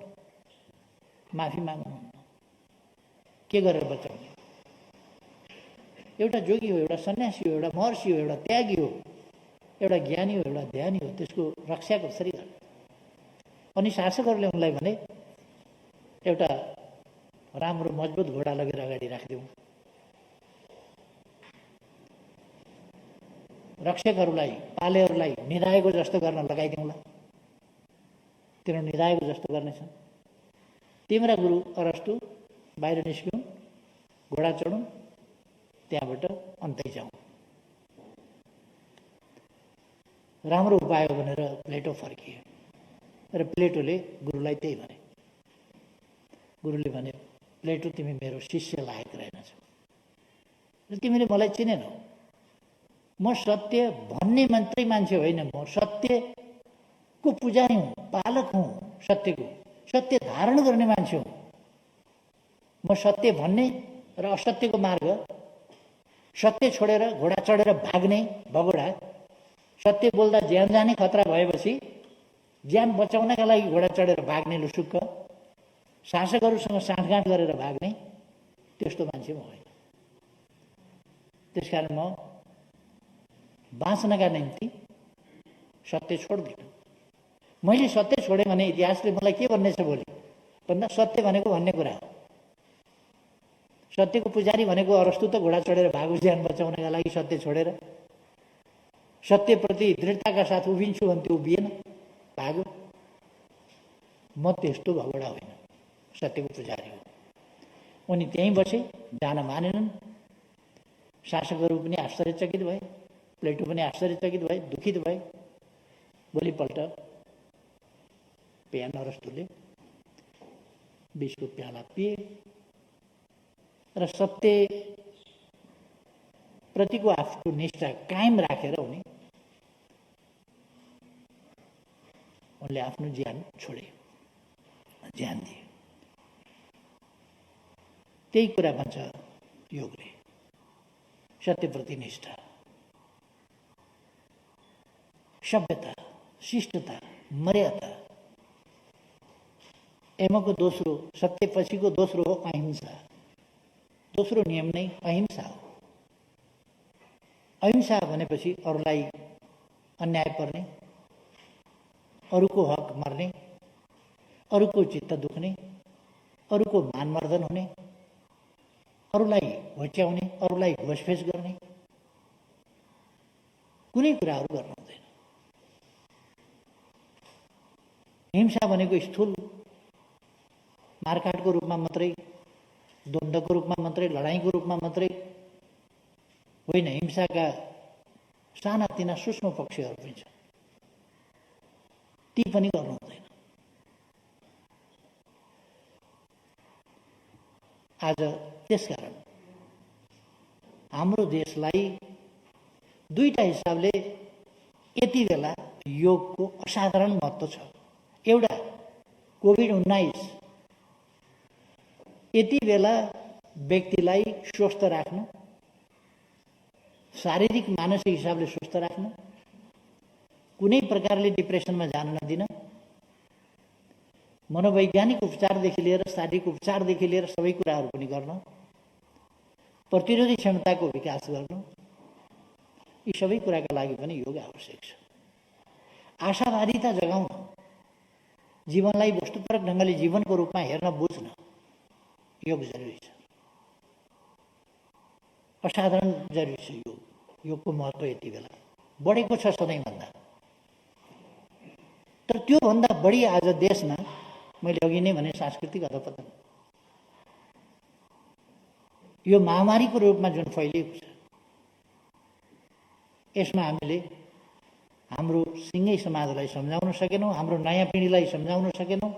माफी माग्नुहुन्न। के गरेर बचाउने? एउटा जोगी हो, एउटा सन्यासी हो, एउटा महर्षि हो, एउटा त्यागी हो, एउटा ज्ञानी हो, एउटा ध्यानी हो, त्यसको रक्षा कसरी गर्ने? अनि शासकहरूले उनलाई भने एउटा राम्रो मजबुत घोडा लगेर अगाडि राखिदिउँ, रक्षकहरूलाई, पालेहरूलाई निधाएको जस्तो गर्न लगाइदिउँला, तिनीहरू निधाएको जस्तो गर्नेछन्। तिम्रा गुरु अरस्तु बाहिर निस्क्यौँ, घोडा चढौँ, त्यहाँबाट अन्तै जाउँ। राम्रो उपाय हो भनेर प्लेटो फर्किए र प्लेटोले गुरुलाई त्यही भने। गुरुले भने, प्लेटो तिमी मेरो शिष्य लायक रहेनछौ र तिमीले मलाई चिनेनौ। म सत्य भन्ने मात्रै मान्छे होइन, म सत्यको पुजारी हुँ, पालक हुँ, सत्यको सत्य धारण गर्ने मान्छे हुँ। म सत्य भन्ने र असत्यको मार्ग, सत्य छोडेर घोडा चढेर भाग्ने भगोडा, सत्य बोल्दा ज्यान जाने खतरा भएपछि ज्यान बचाउनका लागि घोडा चढेर भाग्ने लुसुक्क, शासकहरूसँग साँठगाँठ गरेर भाग्ने, त्यस्तो मान्छे म होइन। त्यसकारण म बाँच्नका निम्ति सत्य छोड्दिनँ। मैले सत्य छोडेँ भने इतिहासले मलाई के भन्नेछ भोलि भन्दा सत्य भनेको भन्ने कुरा हो। सत्यको पुजारी भनेको अरस्तु त घोडा चढेर भागो ज्यान बचाउनका लागि सत्य छोडेर। सत्यप्रति दृढताका साथ उभिन्छु भन्थ्यो, उभिएन, भागो। म त्यस्तो भगोडा होइन, सत्यको पुजारी हो। उनी त्यहीँ बसे, जान मानेनन्। शासकहरू पनि आश्चर्यचकित भए, प्लेटो पनि आश्चर्यचकित भए, दुखित भए। भोलिपल्ट बिहान अरस्तुले विषको प्याला पिए र सत्य प्रतिको आफ्नो निष्ठा कायम राखेर उनले आफ्नो ज्यान छोडे, ज्यान दिए। त्यही कुरा भन्छ योगले, सत्यप्रति निष्ठा, सभ्यता, शिष्टता, मर्यादा। एमको दोस्रो, सत्यपछिको दोस्रो हो अहिंसा। दोस्रो नियम नै अहिंसा हो। अहिंसा भनेपछि अरूलाई अन्याय पर्ने, अरूको हक मर्ने, अरूको चित्त दुख्ने, अरूको मानमर्दन हुने, अरूलाई होच्याउने, अरूलाई होसफेस गर्ने कुनै कुराहरू गर्नु हुँदैन। हिंसा भनेको स्थूल मारकाटको रूपमा मात्रै, द्वन्द्वको रूपमा मात्रै, लडाइँको रूपमा मात्रै होइन। हिंसाका साना तिना सूक्ष्म पक्षहरू पनि छन्, ती पनि गर्नु हुँदैन। आज त्यसकारण हाम्रो देशलाई दुईटा हिसाबले यति बेला योगको असाधारण महत्त्व छ। एउटा, कोभिड-19 यति बेला व्यक्तिलाई स्वस्थ राख्नु, शारीरिक मानसिक हिसाबले स्वस्थ राख्नु, कुनै प्रकारले डिप्रेसनमा जान नदिन, मनोवैज्ञानिक उपचारदेखि लिएर शारीरिक उपचारदेखि लिएर सबै कुराहरू पनि गर्न, प्रतिरोधी क्षमताको विकास गर्नु, यी सबै कुराका लागि पनि योग आवश्यक छ। आशावादिता जगाउन, जीवनलाई वस्तुपरक ढङ्गले जीवनको रूपमा हेर्न बुझ्न योग जरुरी छ, असाधारण जरुरी छ। योगको महत्त्व यति बेला बढेको छ सधैँभन्दा। तर त्योभन्दा बढी आज देशमा, मैले अघि नै भने, सांस्कृतिक अधपतन, यो महामारीको रूपमा जुन फैलिएको छ, यसमा हामीले हाम्रो सिङ्गै समाजलाई सम्झाउन सकेनौँ, हाम्रो नयाँ पिँढीलाई सम्झाउन सकेनौँ।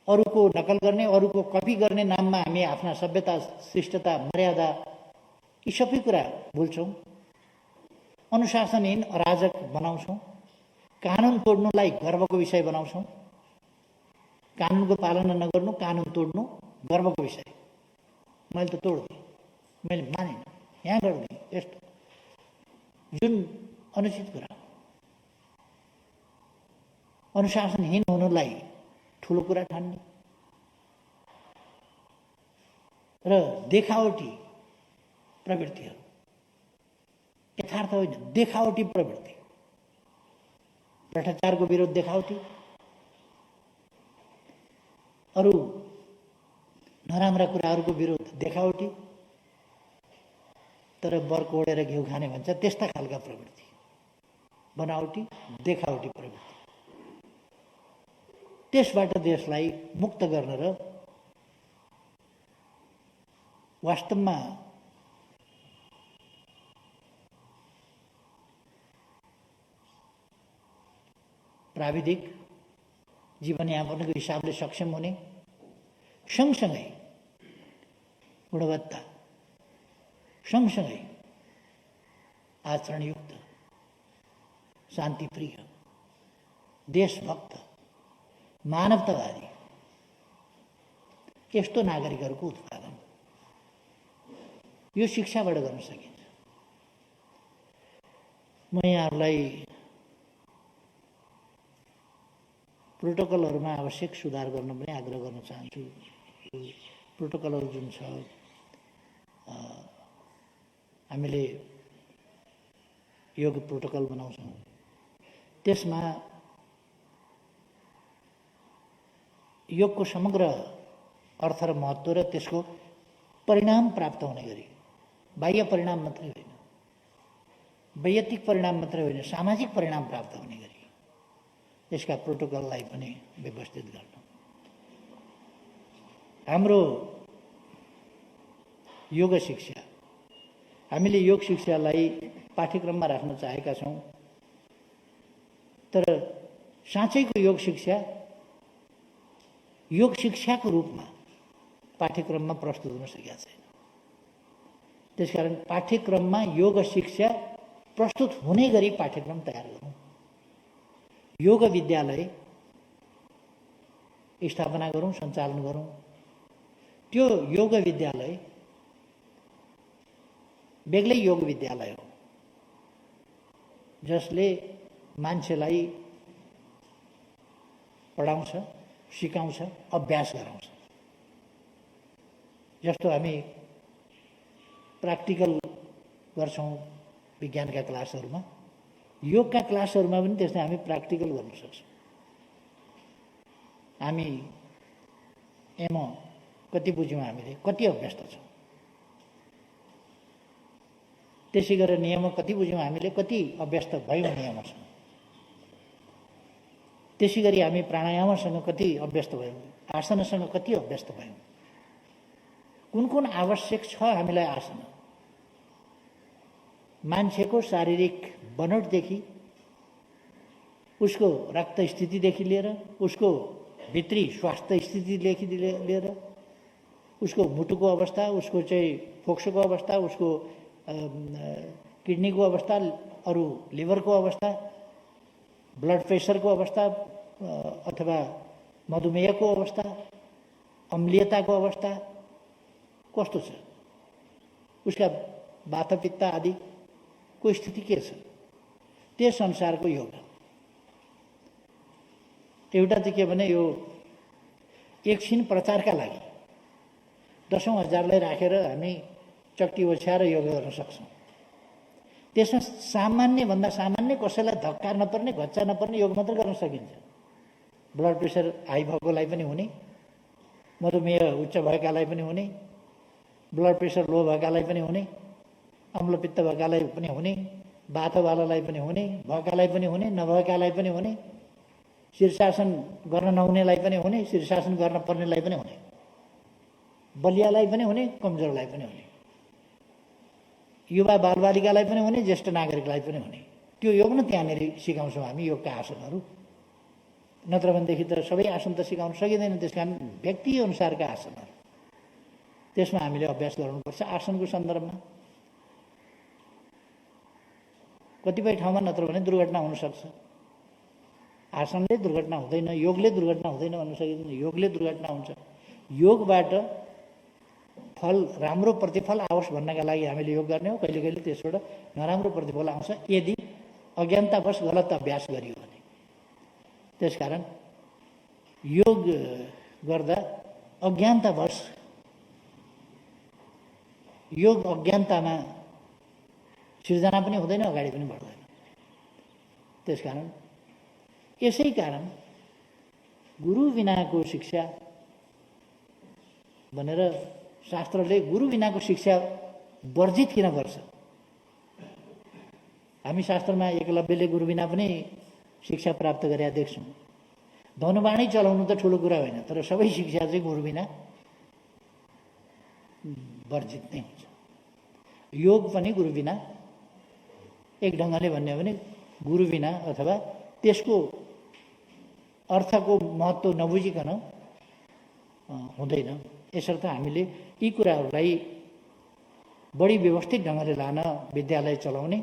अरूको नकल गर्ने, अरूको कपी गर्ने नाममा हामी आफ्ना सभ्यता, शिष्टता, मर्यादा यी सबै कुरा भुल्छौँ। अनुशासनहीन अराजक बनाउँछौँ, कानुन तोड्नुलाई गर्वको विषय बनाउँछौँ। कानुनको पालना नगर्नु, कानुन तोड्नु गर्वको विषय। मैले त तोड्दिएँ, मैले मानिनँ, यहाँ गर्दिएँ, यस्तो जुन अनुचित कुरा। अनुशासनहीन हुनुलाई ठुलो कुरा ठान्ने र देखावटी प्रवृत्तिहरू, यथार्थ होइन, देखावटी प्रवृत्ति। भ्रष्टाचारको विरोध देखावटी, अरू नराम्रा कुराहरूको विरोध देखावटी, तर बर्को ओढेर घिउ खाने भन्छ त्यस्ता खालका प्रवृत्ति, बनावटी, देखावटी प्रवृत्ति। त्यसबाट देशलाई मुक्त गर्न र वास्तवमा प्राविधिक जीवनयापनको हिसाबले सक्षम हुने, सँगसँगै गुणवत्ता, सँगसँगै आचरणयुक्त, शान्तिप्रिय, देशभक्त, मानवतावादी यस्तो नागरिकहरूको उत्पादन यो शिक्षाबाट गर्न सकिन्छ। म यहाँहरूलाई प्रोटोकलहरूमा आवश्यक सुधार गर्न पनि आग्रह गर्न चाहन्छु। प्रोटोकलहरू जुन छ, हामीले योग प्रोटोकल बनाउँछौँ, त्यसमा योगको समग्र अर्थ र महत्त्व र त्यसको परिणाम प्राप्त हुने गरी, बाह्य परिणाम मात्रै होइन, वैयक्तिक परिणाम मात्रै होइन, सामाजिक परिणाम प्राप्त हुने गरी यसका प्रोटोकललाई पनि व्यवस्थित गर्न। हाम्रो योग शिक्षा, हामीले योग शिक्षालाई पाठ्यक्रममा राख्न चाहेका छौँ, तर साँच्चैको योग शिक्षाको रूपमा पाठ्यक्रममा प्रस्तुत हुन सकेका छैन। त्यसकारण पाठ्यक्रममा योग शिक्षा प्रस्तुत हुने गरी पाठ्यक्रम तयार गरौँ। योग विद्यालय स्थापना गरौँ, सञ्चालन गरौँ। त्यो योग विद्यालय बेग्लै योग विद्यालय हो, जसले मान्छेलाई पढाउँछ, सिकाउँछ, अभ्यास गराउँछ। जस्तो हामी प्र्याक्टिकल गर्छौँ विज्ञानका क्लासहरूमा, योगका क्लासहरूमा पनि त्यस्तै हामी प्र्याक्टिकल गर्न सक्छौँ। हामी कति बुझ्यौँ, हामीले कति अभ्यस्त छौँ, त्यसै गरेर नियम कति बुझ्यौँ हामीले, कति अभ्यस्त भयौँ नियमसँग। त्यसै गरी हामी प्राणायामसँग कति अभ्यस्त भयौँ, आसनसँग कति अभ्यस्त भयौँ। कुन कुन आवश्यक छ हामीलाई आसन? मान्छेको शारीरिक बनोटदेखि, उसको रक्त स्थितिदेखि लिएर, उसको भित्री स्वास्थ्य स्थितिदेखि लिएर, उसको मुटुको अवस्था, उसको चाहिँ फोक्सोको अवस्था, उसको किडनीको अवस्था, अरू लिभरको अवस्था, ब्लड प्रेसरको अवस्था अथवा मधुमेहको अवस्था, अम्लीयताको अवस्था कस्तो छ, उसका वातपित्त आदिको स्थिति के छ, त्यस अनुसारको योग। एउटा चाहिँ के भने यो एकछिन प्रचारका लागि 10,000लाई राखेर हामी चट्टी ओछ्याएर योग गर्न सक्छौँ। त्यसमा सामान्यभन्दा सामान्य कसैलाई धक्का नपर्ने, घच्चा नपर्ने योग मात्र गर्न सकिन्छ। ब्लड प्रेसर हाई भएकोलाई पनि हुने, मधुमेह उच्च भएकालाई पनि हुने, ब्लड प्रेसर लो भएकालाई पनि हुने, अम्लपित्त भएकालाई पनि हुने, वातवालालाई पनि हुने, भएकालाई पनि हुने, नभएकालाई पनि हुने, शीर्षासन गर्न नहुनेलाई पनि हुने, शीर्षासन गर्न पर्नेलाई पनि हुने, बलियालाई पनि हुने, कमजोरलाई पनि हुने, युवा बालबालिकालाई पनि हुने, ज्येष्ठ नागरिकलाई पनि हुने। त्यो योग न त्यहाँनिर सिकाउँछौँ हामी योगका आसनहरू। नत्र भनेदेखि त सबै आसन त सिकाउन सकिँदैन। त्यस कारण व्यक्ति अनुसारका आसनहरू, त्यसमा हामीले अभ्यास गर्नुपर्छ। आसनको सन्दर्भमा कतिपय ठाउँमा नत्र भने दुर्घटना हुनसक्छ। आसनले दुर्घटना हुँदैन, योगले दुर्घटना हुँदैन भन्न सकिँदैन, योगले दुर्घटना हुन्छ। योगबाट फल, राम्रो प्रतिफल आओस् भन्नका लागि हामीले योग गर्ने हो। कहिले कहिले त्यसबाट नराम्रो प्रतिफल आउँछ यदि अज्ञानतावश गलत अभ्यास गरियो भने। त्यसकारण योग गर्दा अज्ञानतावश, योग अज्ञानतामा सिर्जना पनि हुँदैन, अगाडि पनि बढ्दैन। त्यसकारण यसै कारण गुरु बिनाको शिक्षा भनेर शास्त्रले गुरु बिनाको शिक्षा वर्जित किन गर्छ? हामी शास्त्रमा एकलव्यले गुरु बिना पनि शिक्षा प्राप्त गरेका देख्छौँ। धनुवाणी चलाउनु त ठुलो कुरा होइन, तर सबै शिक्षा चाहिँ गुरु बिना वर्जित नै हुन्छ। योग पनि गुरु बिना, एक ढङ्गले भन्यो भने गुरु बिना अथवा त्यसको अर्थको महत्त्व नबुझिकन हुँदैन। यसर्थ हामीले यी कुराहरूलाई बढी व्यवस्थित ढङ्गले लान विद्यालय चलाउने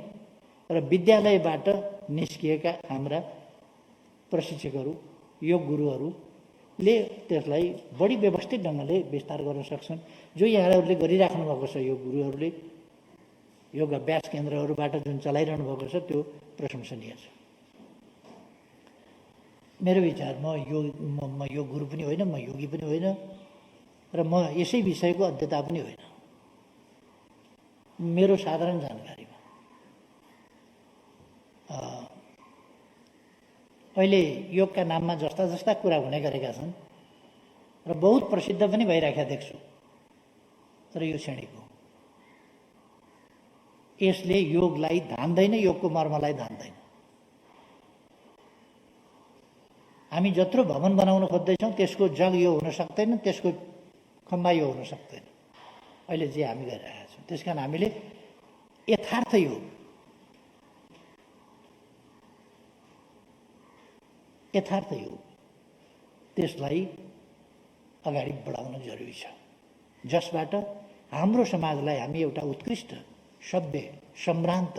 र विद्यालयबाट निस्किएका हाम्रा प्रशिक्षकहरू, योग गुरुहरूले त्यसलाई बढी व्यवस्थित ढङ्गले विस्तार गर्न सक्छन्। जो यहाँहरूले गरिराख्नु भएको छ, योग गुरुहरूले योग अभ्यास केन्द्रहरूबाट जुन चलाइरहनु भएको छ, त्यो प्रशंसनीय छ। मेरो विचार, म योग गुरु पनि होइन, म योगी पनि होइन, र म यसै विषयको अध्येता पनि होइन। मेरो साधारण जानकारीमा अहिले योगका नाममा जस्ता जस्ता कुरा हुने गरेका छन् र बहुत प्रसिद्ध पनि भइरहेका देख्छु, तर यो क्षणिक हो। यसले योगलाई धान्दैन, योगको मर्मलाई धान्दैन। हामी जत्रो भवन बनाउन खोज्दैछौँ त्यसको जग यो हुन सक्दैन, त्यसको खम्बा यो हुन सक्दैन। अहिले जे हामी गरिरहेका छौँ, त्यस कारण हामीले यथार्थ योग त्यसलाई अगाडि बढाउन जरुरी छ, जसबाट हाम्रो समाजलाई हामी एउटा उत्कृष्ट, सभ्य, सम्भ्रान्त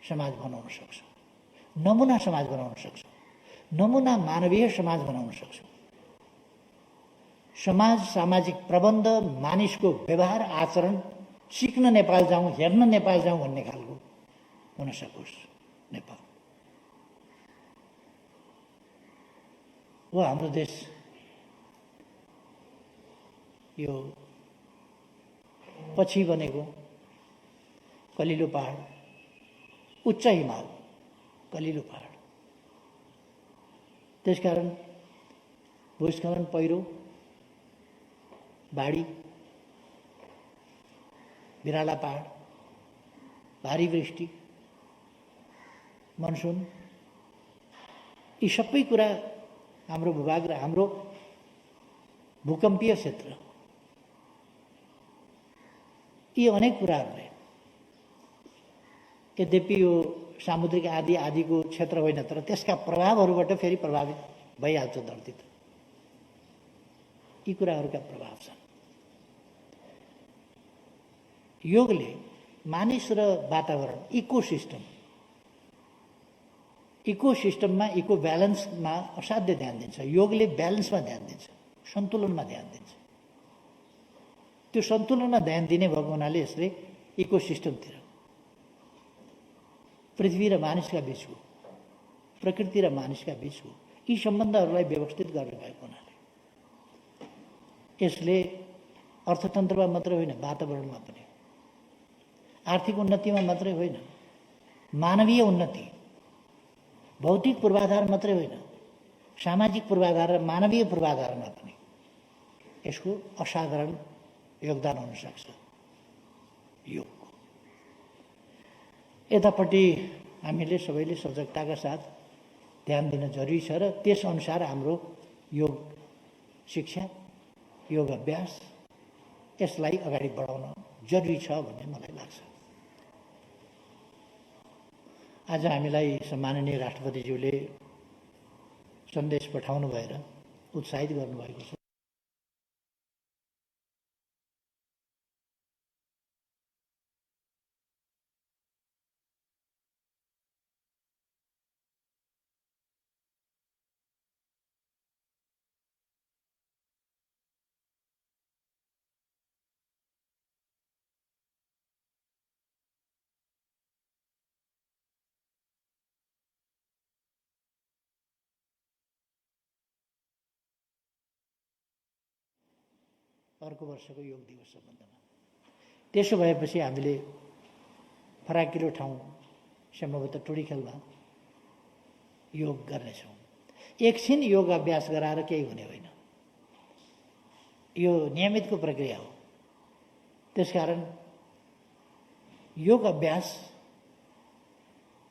समाज बनाउन सक्छौँ, नमुना समाज बनाउन सक्छौँ, नमुना मानवीय समाज बनाउन सक्छौँ। समाज, सामाजिक प्रबन्ध, मानिसको व्यवहार आचरण सिक्न नेपाल जाउँ, हेर्न नेपाल जाउँ भन्ने खालको हुन सकोस् नेपाल। हो हाम्रो देश यो पछि बनेको कलिलो पहाड, उच्च हिमाल, कलिलो पहाड। त्यसकारण भूस्खलन, पहिरो, बाढी, बिराला पहाड भारी वृष्टि, मनसुन, यी सबै कुरा हाम्रो भूभाग र हाम्रो भूकम्पीय क्षेत्र, यी अनेक कुराहरूले, यद्यपि यो सामुद्रिक आदिको क्षेत्र होइन, तर त्यसका प्रभावहरूबाट फेरि प्रभावित भइहाल्छ धरती त। यी कुराहरूका प्रभाव छन्। योगले मानिस र वातावरण, इकोसिस्टममा इको ब्यालेन्समा असाध्य ध्यान दिन्छ। योगले ब्यालेन्समा ध्यान दिन्छ, सन्तुलनमा ध्यान दिन्छ। त्यो सन्तुलनमा ध्यान दिने भएको हुनाले यसले इकोसिस्टमतिर, पृथ्वी र मानिसका बीचको, प्रकृति र मानिसका बीचको यी सम्बन्धहरूलाई व्यवस्थित गर्ने भएको हुनाले यसले अर्थतन्त्रमा मात्रै होइन, वातावरणमा पनि, आर्थिक उन्नतिमा मात्रै होइन, मानवीय उन्नति, भौतिक पूर्वाधार मात्रै होइन, सामाजिक पूर्वाधार र मानवीय पूर्वाधारमा पनि यसको असाधारण योगदान हुन सक्छ योगको। यतापट्टि हामीले सबैले सजगताका साथ ध्यान दिन जरुरी छ र त्यसअनुसार हाम्रो योग शिक्षा, योग अभ्यास, यसलाई अगाडि बढाउन जरुरी छ भन्ने मलाई लाग्छ। आज हामीलाई सम्माननीय राष्ट्रपतिज्यूले सन्देश पठाउनु भएर उत्साहित गर्नुभएको छ। अर्को वर्षको योग दिवस सम्बन्धमा त्यसो भएपछि हामीले फराकिलो ठाउँ सम्भवतः टुँडिखेलमा योग गर्नेछौँ। एकछिन योग अभ्यास गराएर केही हुने होइन, यो नियमितको प्रक्रिया हो। त्यसकारण योग अभ्यास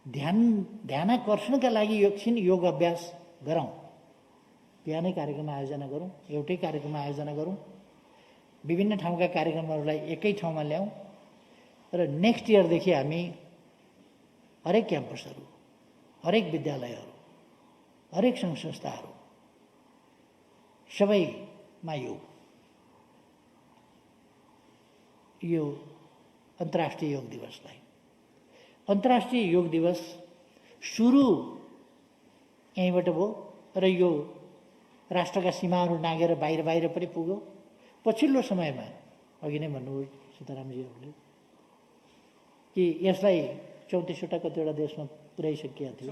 ध्यानाकर्षणका लागि एकछिन योग अभ्यास गरौँ। बिहानै कार्यक्रम आयोजना गरौँ, एउटै कार्यक्रम आयोजना गरौँ, विभिन्न ठाउँका कार्यक्रमहरूलाई एकै ठाउँमा ल्याउँ र नेक्स्ट इयरदेखि हामी हरेक क्याम्पसहरू, हरेक विद्यालयहरू, हरेक सङ्घ संस्थाहरू सबैमा यो अन्तर्राष्ट्रिय योग दिवसलाई, अन्तर्राष्ट्रिय योग दिवस सुरु यहीँबाट भयो र यो राष्ट्रका सीमाहरू नागेर बाहिर बाहिर पनि पुग्यो। पछिल्लो समयमा अघि नै भन्नुभयो सीतारामजीहरूले कि यसलाई 34वटा कतिवटा देशमा पुर्याइसकिएको थियो,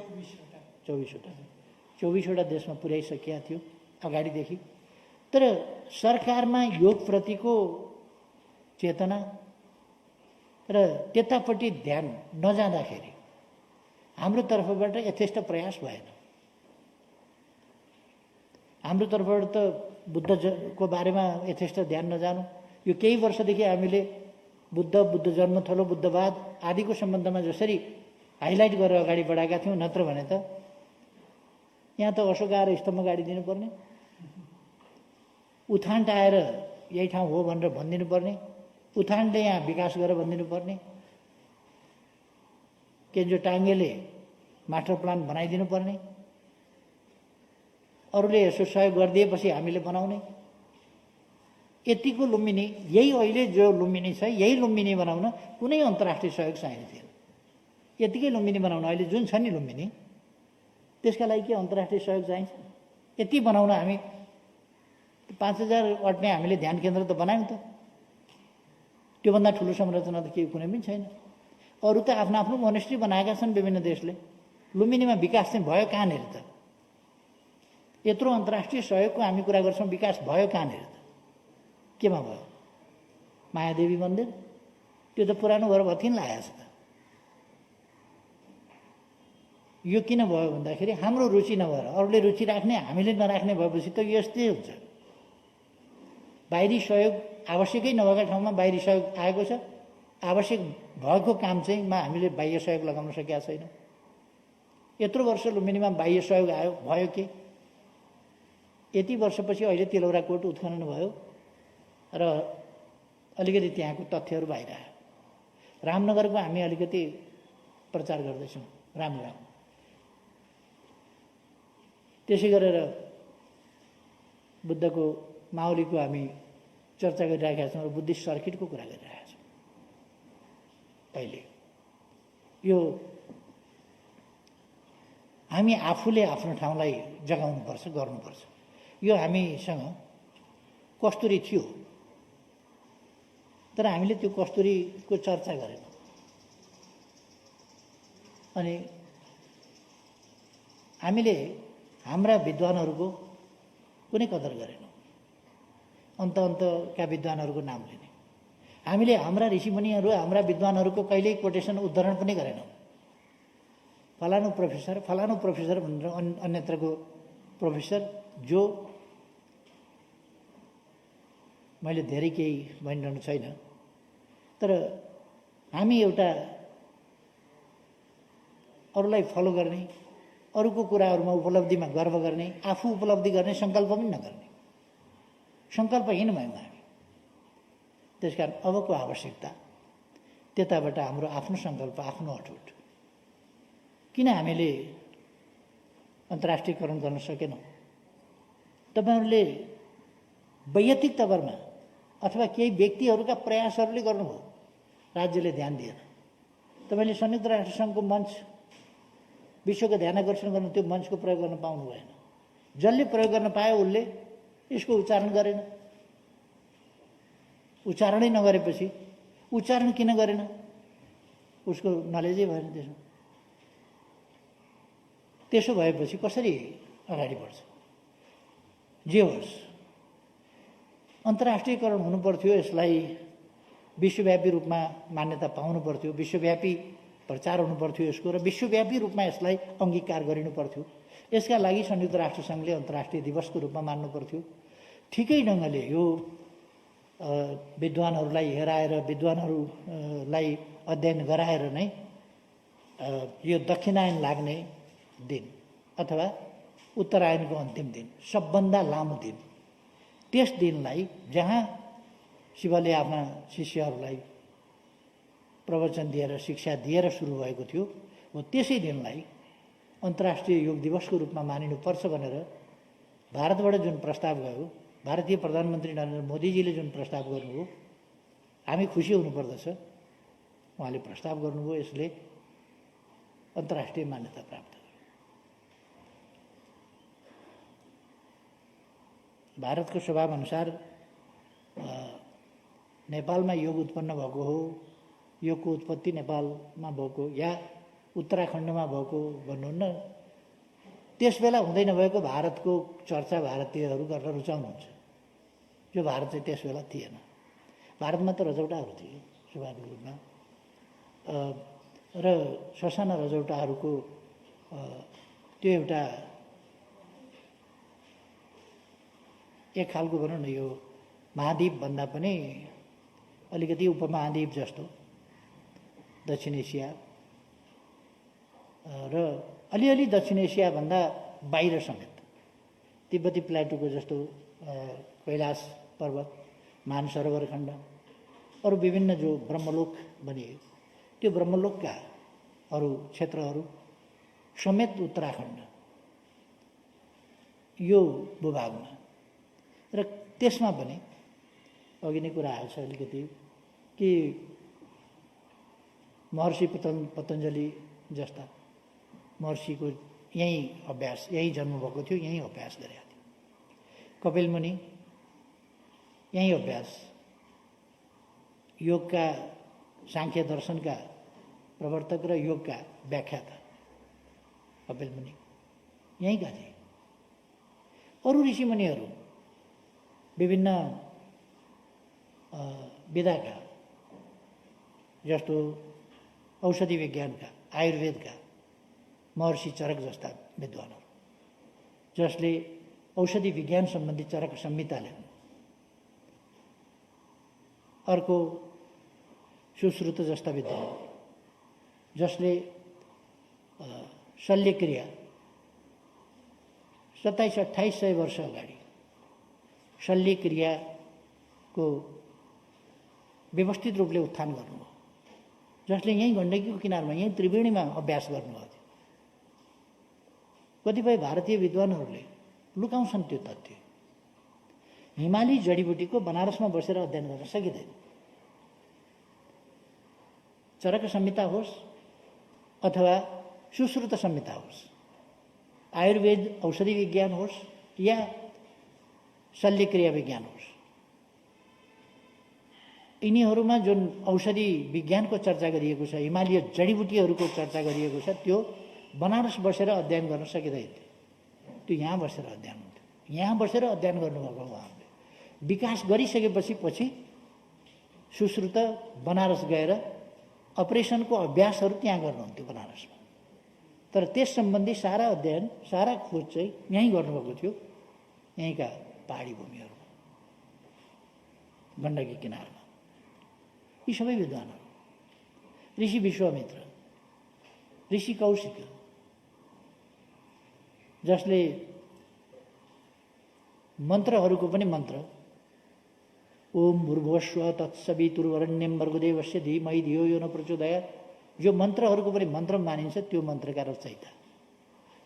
24वटा देशमा पुर्याइसकिएको थियो अगाडिदेखि। तर सरकारमा योगप्रतिको चेतना र त्यतापट्टि ध्यान नजाँदाखेरि हाम्रो तर्फबाट यथेष्ट प्रयास भएन। हाम्रो तर्फबाट त बुद्धको बारेमा यथेष्ट ध्यान नजानु, यो केही वर्षदेखि हामीले बुद्ध जन्मथलो, बुद्धवाद आदिको सम्बन्धमा जसरी हाइलाइट गरेर अगाडि बढाएका थियौँ, नत्र भने त यहाँ त अशोक आएर स्तम्भ गाडिदिनु पर्ने, उथान आएर यही ठाउँ हो भनेर भनिदिनु पर्ने, उथानले यहाँ विकास गरेर भनिदिनु पर्ने, केन्जो टाङ्गेले मास्टर प्लान बनाइदिनु पर्ने, अरूले यसो सहयोग गरिदिएपछि हामीले बनाउने। यतिको लुम्बिनी, यही अहिले जो लुम्बिनी छ, यही लुम्बिनी बनाउन कुनै अन्तर्राष्ट्रिय सहयोग चाहिने थिएन। यतिकै लुम्बिनी बनाउन अहिले जुन छ नि लुम्बिनी, त्यसका लागि के अन्तर्राष्ट्रिय सहयोग चाहिन्छ? यति बनाउन हामी 5000 अट्ने हामीले ध्यान केन्द्र त बनायौँ त, त्योभन्दा ठुलो संरचना त केही कुनै पनि छैन। अरू त आफ्नो आफ्नो मोनेस्ट्री बनाएका छन् विभिन्न देशले, लुम्बिनीमा विकास चाहिँ भयो कहाँनिर त? यत्रो अन्तर्राष्ट्रिय सहयोगको हामी कुरा गर्छौँ, विकास भयो कहाँनिर त? केमा भयो? मायादेवी मन्दिर त्यो त पुरानो भएर भत्किन लागेको छ त। यो किन भयो भन्दाखेरि हाम्रो रुचि नभएर अरूले रुचि राख्ने, हामीले नराख्ने भएपछि त यस्तै हुन्छ। बाहिरी सहयोग आवश्यकै नभएका ठाउँमा बाहिरी सहयोग आएको छ, आवश्यक भएको काम चाहिँ मा हामीले बाह्य सहयोग लगाउन सकेका छैनौँ। यत्रो वर्ष लुम्बिनीमा बाह्य सहयोग आयो भयो के? यति वर्षपछि अहिले तिलौरा कोट उत्खनन भयो र अलिकति त्यहाँको तथ्यहरू बाहिर आयो। रामनगरको हामी अलिकति प्रचार गर्दैछौँ, राम्रो राम्रो। त्यसै गरेर बुद्धको माओलीको हामी चर्चा गरिरहेका छौँ र बुद्धिस्ट सर्किटको कुरा गरिरहेका छौँ। अहिले यो हामी आफूले आफ्नो ठाउँलाई जगाउनुपर्छ, गर्नुपर्छ। यो हामीसँग कस्तुरी थियो, तर हामीले त्यो कस्तुरीको चर्चा गरेनौँ। अनि हामीले हाम्रा विद्वानहरूको कुनै कदर गरेनौँ। अन्तका विद्वानहरूको नाम लिने हामीले हाम्रा ऋषिमुनिहरू, हाम्रा विद्वानहरूको कहिल्यै कोटेसन उद्धरण पनि गरेनौँ। फलानु प्रोफेसर भनेर अन्यत्रको प्रोफेसर, जो मैले धेरै केही भनिरहनु छैन, तर हामी एउटा अरूलाई फलो गर्ने, अरूको कुराहरूमा उपलब्धिमा गर्व गर्ने, आफू उपलब्धि गर्ने सङ्कल्प पनि नगर्ने, सङ्कल्पहीन भयौँ हामी। त्यसकारण अबको आवश्यकता त्यताबाट हाम्रो आफ्नो सङ्कल्प, आफ्नो अटुट। किन हामीले अन्तर्राष्ट्रियकरण गर्न सकेनौँ? तपाईँहरूले वैयक्तिक तवरमा अथवा केही व्यक्तिहरूका प्रयासहरूले गर्नुभयो, राज्यले ध्यान दिएन। तपाईँले संयुक्त राष्ट्रसङ्घको मञ्च, विश्वको ध्यान आकर्षण गर्न त्यो मञ्चको प्रयोग गर्न पाउनु भएन। जसले प्रयोग गर्न पायो उसले यसको उच्चारण गरेन। उच्चारणै नगरेपछि उच्चारण किन गरेन? उसको नलेजै भएन त्यसमा। त्यसो भएपछि कसरी अगाडि बढ्छ? जे होस्, अन्तर्राष्ट्रियकरण हुनुपर्थ्यो, यसलाई विश्वव्यापी रूपमा मान्यता पाउनु पर्थ्यो, विश्वव्यापी प्रचार हुनुपर्थ्यो यसको, र विश्वव्यापी रूपमा यसलाई अङ्गीकार गरिनु पर्थ्यो। यसका लागि संयुक्त राष्ट्रसङ्घले अन्तर्राष्ट्रिय दिवसको रूपमा मान्नु पर्थ्यो। ठिकै ढङ्गले यो विद्वानहरूलाई हेराएर, विद्वानहरूलाई अध्ययन गराएर नै यो दक्षिणायन लाग्ने दिन अथवा उत्तरायणको अन्तिम दिन, सबभन्दा लामो दिन, त्यस दिनलाई जहाँ शिवले आफ्ना शिष्यहरूलाई प्रवचन दिएर, शिक्षा दिएर सुरु भएको थियो, हो त्यसै दिनलाई अन्तर्राष्ट्रिय योग दिवसको रूपमा मानिनुपर्छ भनेर भारतबाट जुन प्रस्ताव गयो, भारतीय प्रधानमन्त्री नरेन्द्र मोदीजीले जुन प्रस्ताव गर्नुभयो, हामी खुसी हुनुपर्दछ। उहाँले प्रस्ताव गर्नुभयो, यसले अन्तर्राष्ट्रिय मान्यता प्राप्त गर्यो। भारतको स्वभावअनुसार नेपालमा योग उत्पन्न भएको हो, योगको उत्पत्ति नेपालमा भएको या उत्तराखण्डमा भएको भन्नुहुन्न। त्यस बेला हुँदै नभएको भारतको चर्चा भारतीयहरू गर्न रुचाउनुहुन्छ, जो भारत चाहिँ त्यस बेला थिएन। भारतमा त रजौटाहरू थिए स्वाभाविक रूपमा, र ससाना रजौटाहरूको त्यो एउटा एक खालको भनौँ न, यो महाद्वीप भन्दा पनि अलिकति उपमहाद्वीप जस्तो दक्षिण एसिया, र अलिअलि दक्षिण एसियाभन्दा बाहिर समेत तिब्बती प्लाटुको जस्तो कैलाश पर्वत, मानसरोवर खण्ड, अरू विभिन्न जो ब्रह्मलोक भनिए, त्यो ब्रह्मलोकका अरू क्षेत्रहरू समेत उत्तराखण्ड यो भूभागमा, र त्यसमा पनि अघि नै कुरा आएको छ अलिकति कि महर्षि पतञ्जलि जस्ता महर्षिको यहीँ अभ्यास, यहीँ जन्म भएको थियो, यहीँ अभ्यास गरेका थियो। कपिल मुनि यहीँ अभ्यास, योगका सांख्य दर्शनका प्रवर्तक र योगका व्याख्याता कपिल मुनि यहीँका थिए। अरू ऋषिमुनिहरू विभिन्न विधाका, जस्तो औषधि विज्ञानका, आयुर्वेदका महर्षि चरक जस्ता विद्वानहरू, जसले औषधि विज्ञान सम्बन्धी चरक संहिता लेख्नु। अर्को सुश्रुत जस्ता विद्वान जसले शल्यक्रिया 2700-2800 वर्ष अगाडि शल्यक्रियाको व्यवस्थित रूपले उत्थान गर्नुभयो, जसले यहीँ गण्डकीको किनारमा यहीँ त्रिवेणीमा अभ्यास गर्नुभयो। कतिपय भारतीय विद्वानहरूले लुकाउँछन् त्यो तथ्य। हिमाली जडीबुटीको बनारसमा बसेर अध्ययन गर्न सकिँदैन। चरक संहिता होस् अथवा सुश्रुत संहिता होस्, आयुर्वेद औषधि विज्ञान होस् या शल्यक्रिया विज्ञान होस्, यिनीहरूमा जुन औषधि विज्ञानको चर्चा गरिएको छ, हिमालय जडीबुटीहरूको चर्चा गरिएको छ, त्यो बनारस बसेर अध्ययन गर्न सकिँदैन। त्यो यहाँ बसेर अध्ययन हुन्थ्यो। यहाँ बसेर अध्ययन गर्नुभएको उहाँहरूले विकास गरिसकेपछि पछि सुश्रुत बनारस गएर अपरेसनको अभ्यासहरू त्यहाँ गर्नुहुन्थ्यो बनारसमा। तर त्यस सम्बन्धी सारा अध्ययन, सारा खोज चाहिँ यहीँ गर्नुभएको थियो, यहीँका पहाडी भूमिहरूमा, गण्डकी किनारमा। यी सबै विद्वानहरू, ऋषि विश्वामित्र, ऋषि कौशिक, जसले मन्त्रहरूको पनि मन्त्र ओम भूर्भुवस्व तत्सवितुर्वरेण्यं भर्गदेवस्य धीमहि धियो यो न प्रचोदयात्, जो मन्त्रहरूको पनि मन्त्र मानिन्छ, त्यो मन्त्रका रचयिता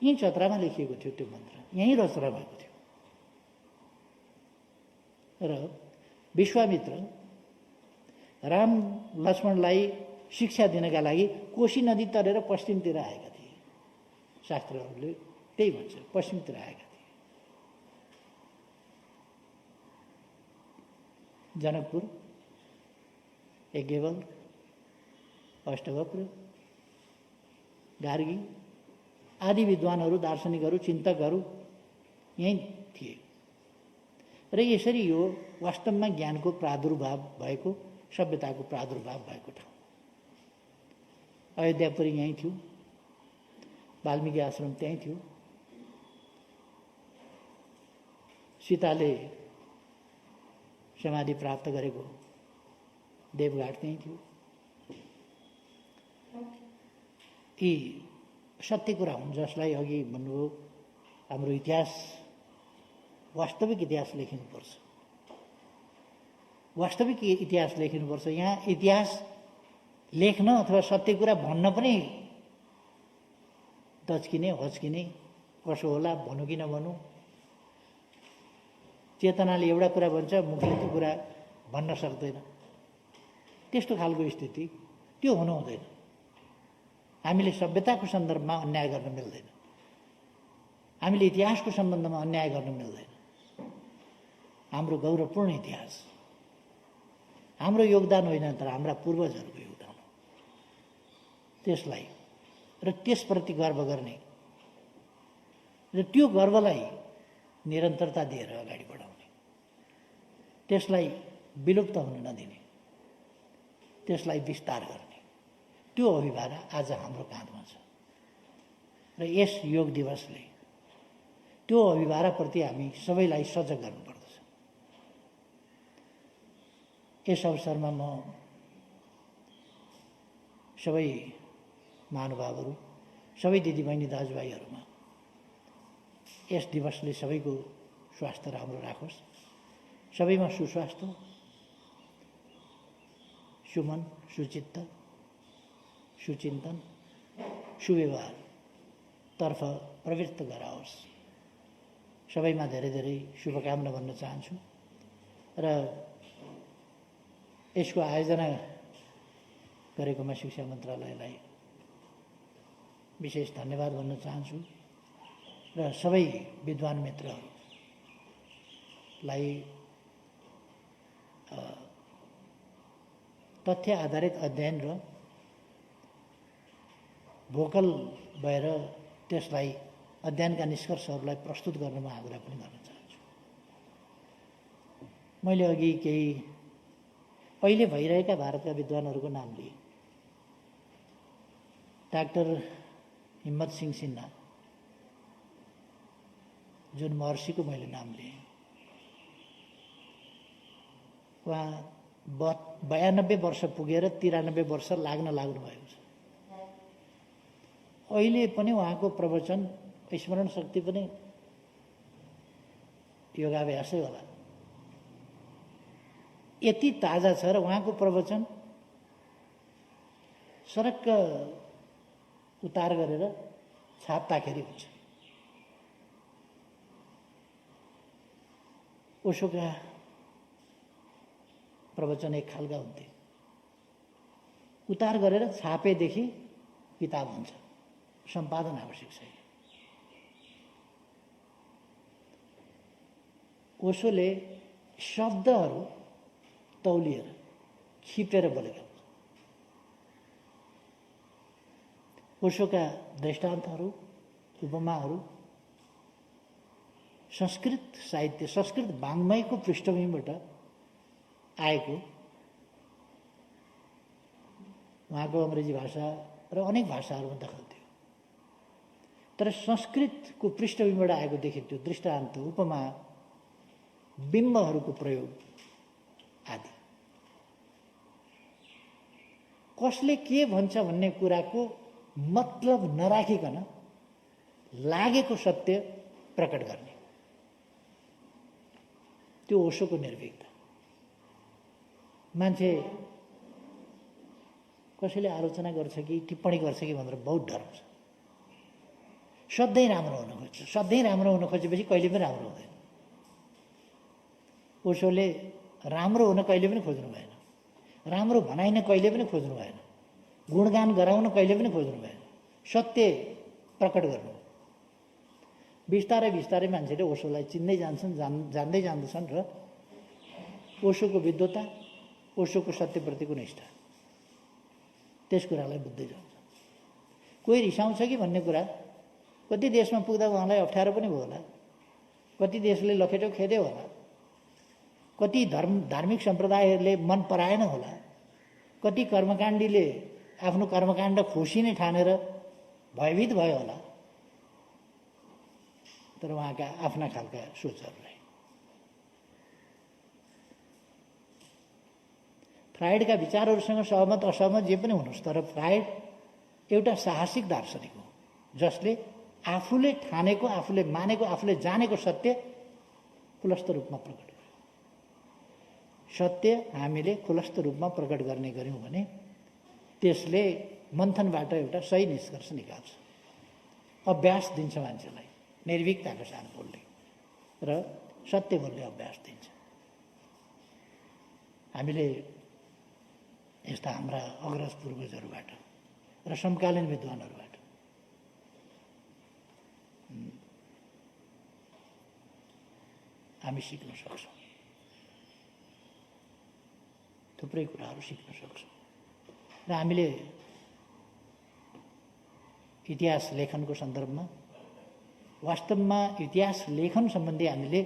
यहीँ चतरामा लेखिएको थियो। त्यो मन्त्र यहीँ रचना भएको थियो। र विश्वामित्र राम लक्ष्मणलाई शिक्षा दिनका लागि कोशी नदी तरेर पश्चिमतिर आएका थिए। शास्त्रहरूले त्यही भन्छ, पश्चिमतिर आएका थिए। जनकपुर, यज्ञवल्क, अष्टवक्र, गार्गी आदि विद्वानहरू, दार्शनिकहरू, चिन्तकहरू यहीँ थिए। र यसरी यो वास्तवमा ज्ञानको प्रादुर्भाव भएको, सभ्यताको प्रादुर्भाव भएको ठाउँ। अयोध्यापुरी यहीँ थियो, वाल्मीकि आश्रम त्यहीँ थियो, सीताले समाधि प्राप्त गरेको देवघाट त्यहीँ थियो। यी सत्य कुरा हुन् जसलाई अघि भन्नुभयो, हाम्रो इतिहास, वास्तविक इतिहास लेखिनुपर्छ। वास्तविक इतिहास लेखिनुपर्छ। यहाँ इतिहास लेख्न अथवा सत्य कुरा भन्न पनि दच्किने, हच्किने, कसो होला, भनौँ कि नभनौँ, चेतनाले एउटा कुरा भन्छ, मुखले त्यो कुरा भन्न सक्दैन। त्यस्तो खालको स्थिति त्यो हुनु हुँदैन। हामीले सभ्यताको सन्दर्भमा अन्याय गर्न मिल्दैन। हामीले इतिहासको सम्बन्धमा अन्याय गर्न मिल्दैन। हाम्रो गौरवपूर्ण इतिहास हाम्रो योगदान होइन, तर हाम्रा पूर्वजहरूको योगदान हो। त्यसलाई र त्यसप्रति गर्व गर्ने र त्यो गर्वलाई निरन्तरता दिएर अगाडि बढाउने, त्यसलाई विलुप्त हुन नदिने, त्यसलाई विस्तार गर्ने, त्यो अभिभारा आज हाम्रो काँधमा छ। र यस योग दिवसले त्यो अभिभाराप्रति हामी सबैलाई सजग गर्नुपर्दछ। यस अवसरमा म सबै महानुभावहरू, सबै दिदीबहिनी दाजुभाइहरूमा यस दिवसले सबैको स्वास्थ्य राम्रो राखोस्, सबैमा सुस्वास्थ्य, सुमन, सुचित्त, सुचिन्तन, सुव्यवहार तर्फ प्रवृत्त गराओस्। सबैमा धेरै धेरै शुभकामना भन्न चाहन्छु। र यसको आयोजना गरेकोमा शिक्षा मन्त्रालयलाई विशेष धन्यवाद भन्न चाहन्छु। र सबै विद्वान मित्रहरूलाई तथ्य आधारित अध्ययन र भोकल भएर त्यसलाई अध्ययनका निष्कर्षहरूलाई प्रस्तुत गर्नमा आग्रह पनि गर्न चाहन्छु। मैले अघि केही पहिले भइरहेका भारतका विद्वानहरूको नाम लिए। डाक्टर हिम्मत सिंह सिन्हा, जुन महर्षिको मैले नाम लिएँ, उहाँ 92 वर्ष पुगेर 93 वर्ष लाग्नु भएको छ। अहिले पनि उहाँको प्रवचन स्मरण शक्ति पनि योगाभ्यासै होला, यति ताजा छ। र उहाँको प्रवचन सरक्क उतार गरेर छाप्दाखेरि हुन्छ। ओशोका प्रवचन एक खालका हुन्थे, उतार गरेर छापेदेखि किताब हुन्छ, सम्पादन आवश्यक छैन। ओशोले शब्दहरू तौलिएर खिपेर बोलेका हुन्छ। ओशोका दृष्टान्तहरू, उपमाहरू संस्कृत साहित्य, संस्कृत वाङ्मयको पृष्ठभूमिबाट आएको, उहाँको अङ्ग्रेजी भाषा र अनेक भाषाहरूमा दखल थियो, तर संस्कृतको पृष्ठभूमिबाट आएको देखिन्थ्यो। दृष्टान्त, उपमा, बिम्बहरूको प्रयोग आदि। कसले के भन्छ भन्ने कुराको मतलब नराखिकन लागेको सत्य प्रकट गर्ने, त्यो ओशोको निर्भीकता। मान्छे कसैले आलोचना गर्छ कि टिप्पणी गर्छ कि भनेर बहुत डराउँछ। सधैँ राम्रो हुन खोज्छ, सधैँ राम्रो हुन खोजेपछि कहिले पनि राम्रो हुँदैन। ओशोले राम्रो हुन कहिले पनि खोज्नु भएन, राम्रो भनाइन कहिले पनि खोज्नु भएन, गुणगान गराउन कहिले पनि खोज्नु भएन, सत्य प्रकट गर्नु। बिस्तारै बिस्तारै मान्छेले ओशोलाई चिन्दै जान्छन्, जान्दै जान्दछन् र ओशोको विद्वता, ओशोको सत्यप्रतिको निष्ठा, त्यस कुरालाई बुझ्दै जान्छ। कोही रिसाउँछ कि भन्ने कुरा कति देशमा पुग्दा उहाँलाई अप्ठ्यारो पनि भयो होला, कति देशले लखेटो खेद्यो होला, कति धार्मिक सम्प्रदायहरूले मन पराएन होला, कति कर्मकाण्डीले आफ्नो कर्मकाण्ड खुसी नै ठानेर भयभीत भयो होला, तर उहाँका आफ्ना खालका सोचहरू रहे। फ्राइडका विचारहरूसँग सहमत असहमत जे पनि हुनुहोस्, तर फ्राइड एउटा साहसिक दार्शनिक हो जसले आफूले ठानेको, आफूले मानेको, आफूले जानेको सत्य खुलस्त रूपमा प्रकट गर्यो। सत्य हामीले खुलस्त रूपमा प्रकट गर्ने गऱ्यौँ भने त्यसले मन्थनबाट एउटा सही निष्कर्ष निकाल्छ, अभ्यास दिन्छ मान्छेलाई, निर्भीकताका साथ बोल्ने र सत्य बोल्ने अभ्यास दिन्छ। हामीले यस्ता हाम्रा अग्रज पूर्वजहरूबाट र समकालीन विद्वानहरूबाट हामी सिक्न सक्छौँ, थुप्रै कुराहरू सिक्न सक्छौँ। र हामीले इतिहास लेखनको सन्दर्भमा वास्तवमा इतिहास लेखन सम्बन्धी हामीले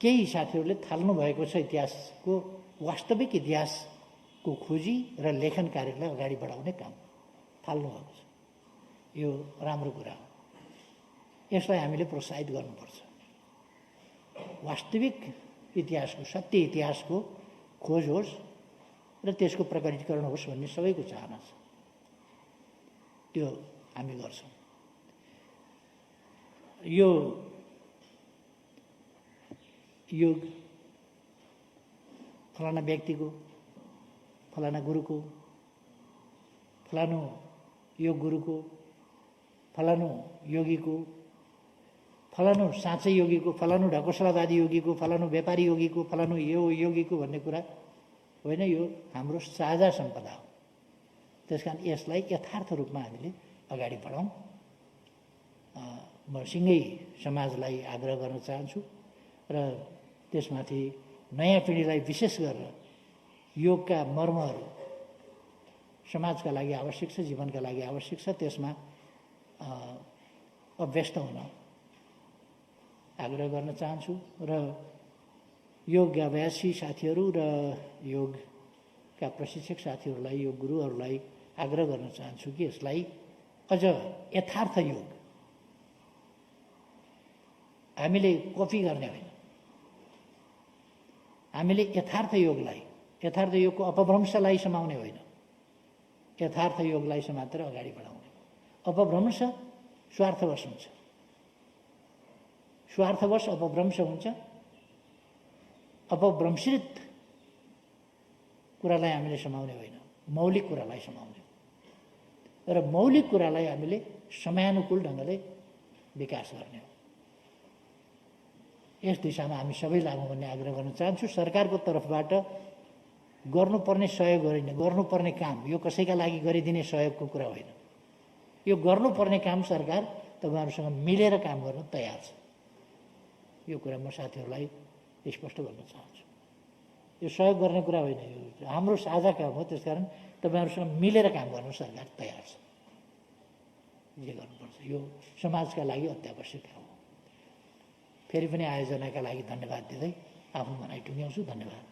केही साथीहरूले थाल्नु भएको छ। इतिहासको वास्तविक इतिहासको खोजी र लेखन कार्यलाई अगाडि बढाउने काम थाल्नु भएको छ। यो राम्रो कुरा हो, यसलाई हामीले प्रोत्साहित गर्नुपर्छ। वास्तविक इतिहासको, सत्य इतिहासको खोज होस् र त्यसको प्रकटीकरण होस् भन्ने सबैको चाहना छ, त्यो हामी गर्छौँ। यो युग फलाना व्यक्तिको, फलाना गुरुको, फलानु योग गुरुको, फलानु योगीको, फलानु साँच्चै योगीको, फलानु ढकोसलावादी योगीको, फलानु व्यापारी योगीको, फलानु यो योगीको भन्ने कुरा होइन। यो हाम्रो साझा सम्पदा हो। त्यसकारण यसलाई यथार्थ रूपमा हामीले अगाडि बढाउँ। म सिँगै समाजलाई आग्रह गर्न चाहन्छु र त्यसमाथि नयाँ पिँढीलाई विशेष गरेर योगका मर्महरू समाजका लागि आवश्यक छ, जीवनका लागि आवश्यक छ, त्यसमा अभ्यस्त हुन आग्रह गर्न चाहन्छु र योग अभ्यासी साथीहरू र योगका प्रशिक्षक साथीहरूलाई, योग गुरुहरूलाई आग्रह गर्न चाहन्छु कि यसलाई अझ यथार्थ योग हामीले कपी गर्ने होइन, हामीले यथार्थ योगलाई यथार्थ योगको अपभ्रंशलाई समाउने होइन, यथार्थ योगलाई समातेर अगाडि बढाउने। अपभ्रंश स्वार्थवश हुन्छ, स्वार्थवश अपभ्रंश हुन्छ। अपभ्रंशित कुरालाई हामीले समाउने होइन, मौलिक कुरालाई समाउने र मौलिक कुरालाई हामीले समयानुकूल ढङ्गले विकास गर्ने हो। यस दिशामा हामी सबै लागौँ भन्ने आग्रह गर्न चाहन्छु। सरकारको तर्फबाट गर्नुपर्ने सहयोग गरिने, गर्नुपर्ने काम यो कसैका लागि गरिदिने सहयोगको कुरा होइन। यो गर्नुपर्ने काम सरकार तपाईँहरूसँग मिलेर काम गर्न तयार छ। यो कुरा म साथीहरूलाई स्पष्ट गर्न चाहन्छु। यो सहयोग गर्ने कुरा होइन, यो हाम्रो साझा काम हो। त्यसकारण तपाईँहरूसँग मिलेर काम गर्न सरकार तयार छ। जे गर्नुपर्छ यो समाजका लागि अत्यावश्यक काम हो। फेरि पनि आयोजनाका लागि धन्यवाद दिँदै आफ्नो भनाइ टुङ्ग्याउँछु। धन्यवाद।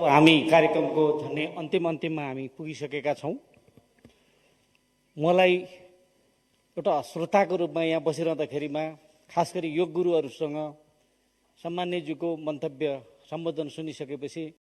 हामी कार्यक्रमको झन्डै अन्तिममा हामी पुगिसकेका छौँ। मलाई एउटा श्रोताको रूपमा यहाँ बसिरहँदाखेरिमा खास गरी योग गुरुहरूसँग सम्मान्यज्यूको मन्तव्य सम्बोधन सुनिसकेपछि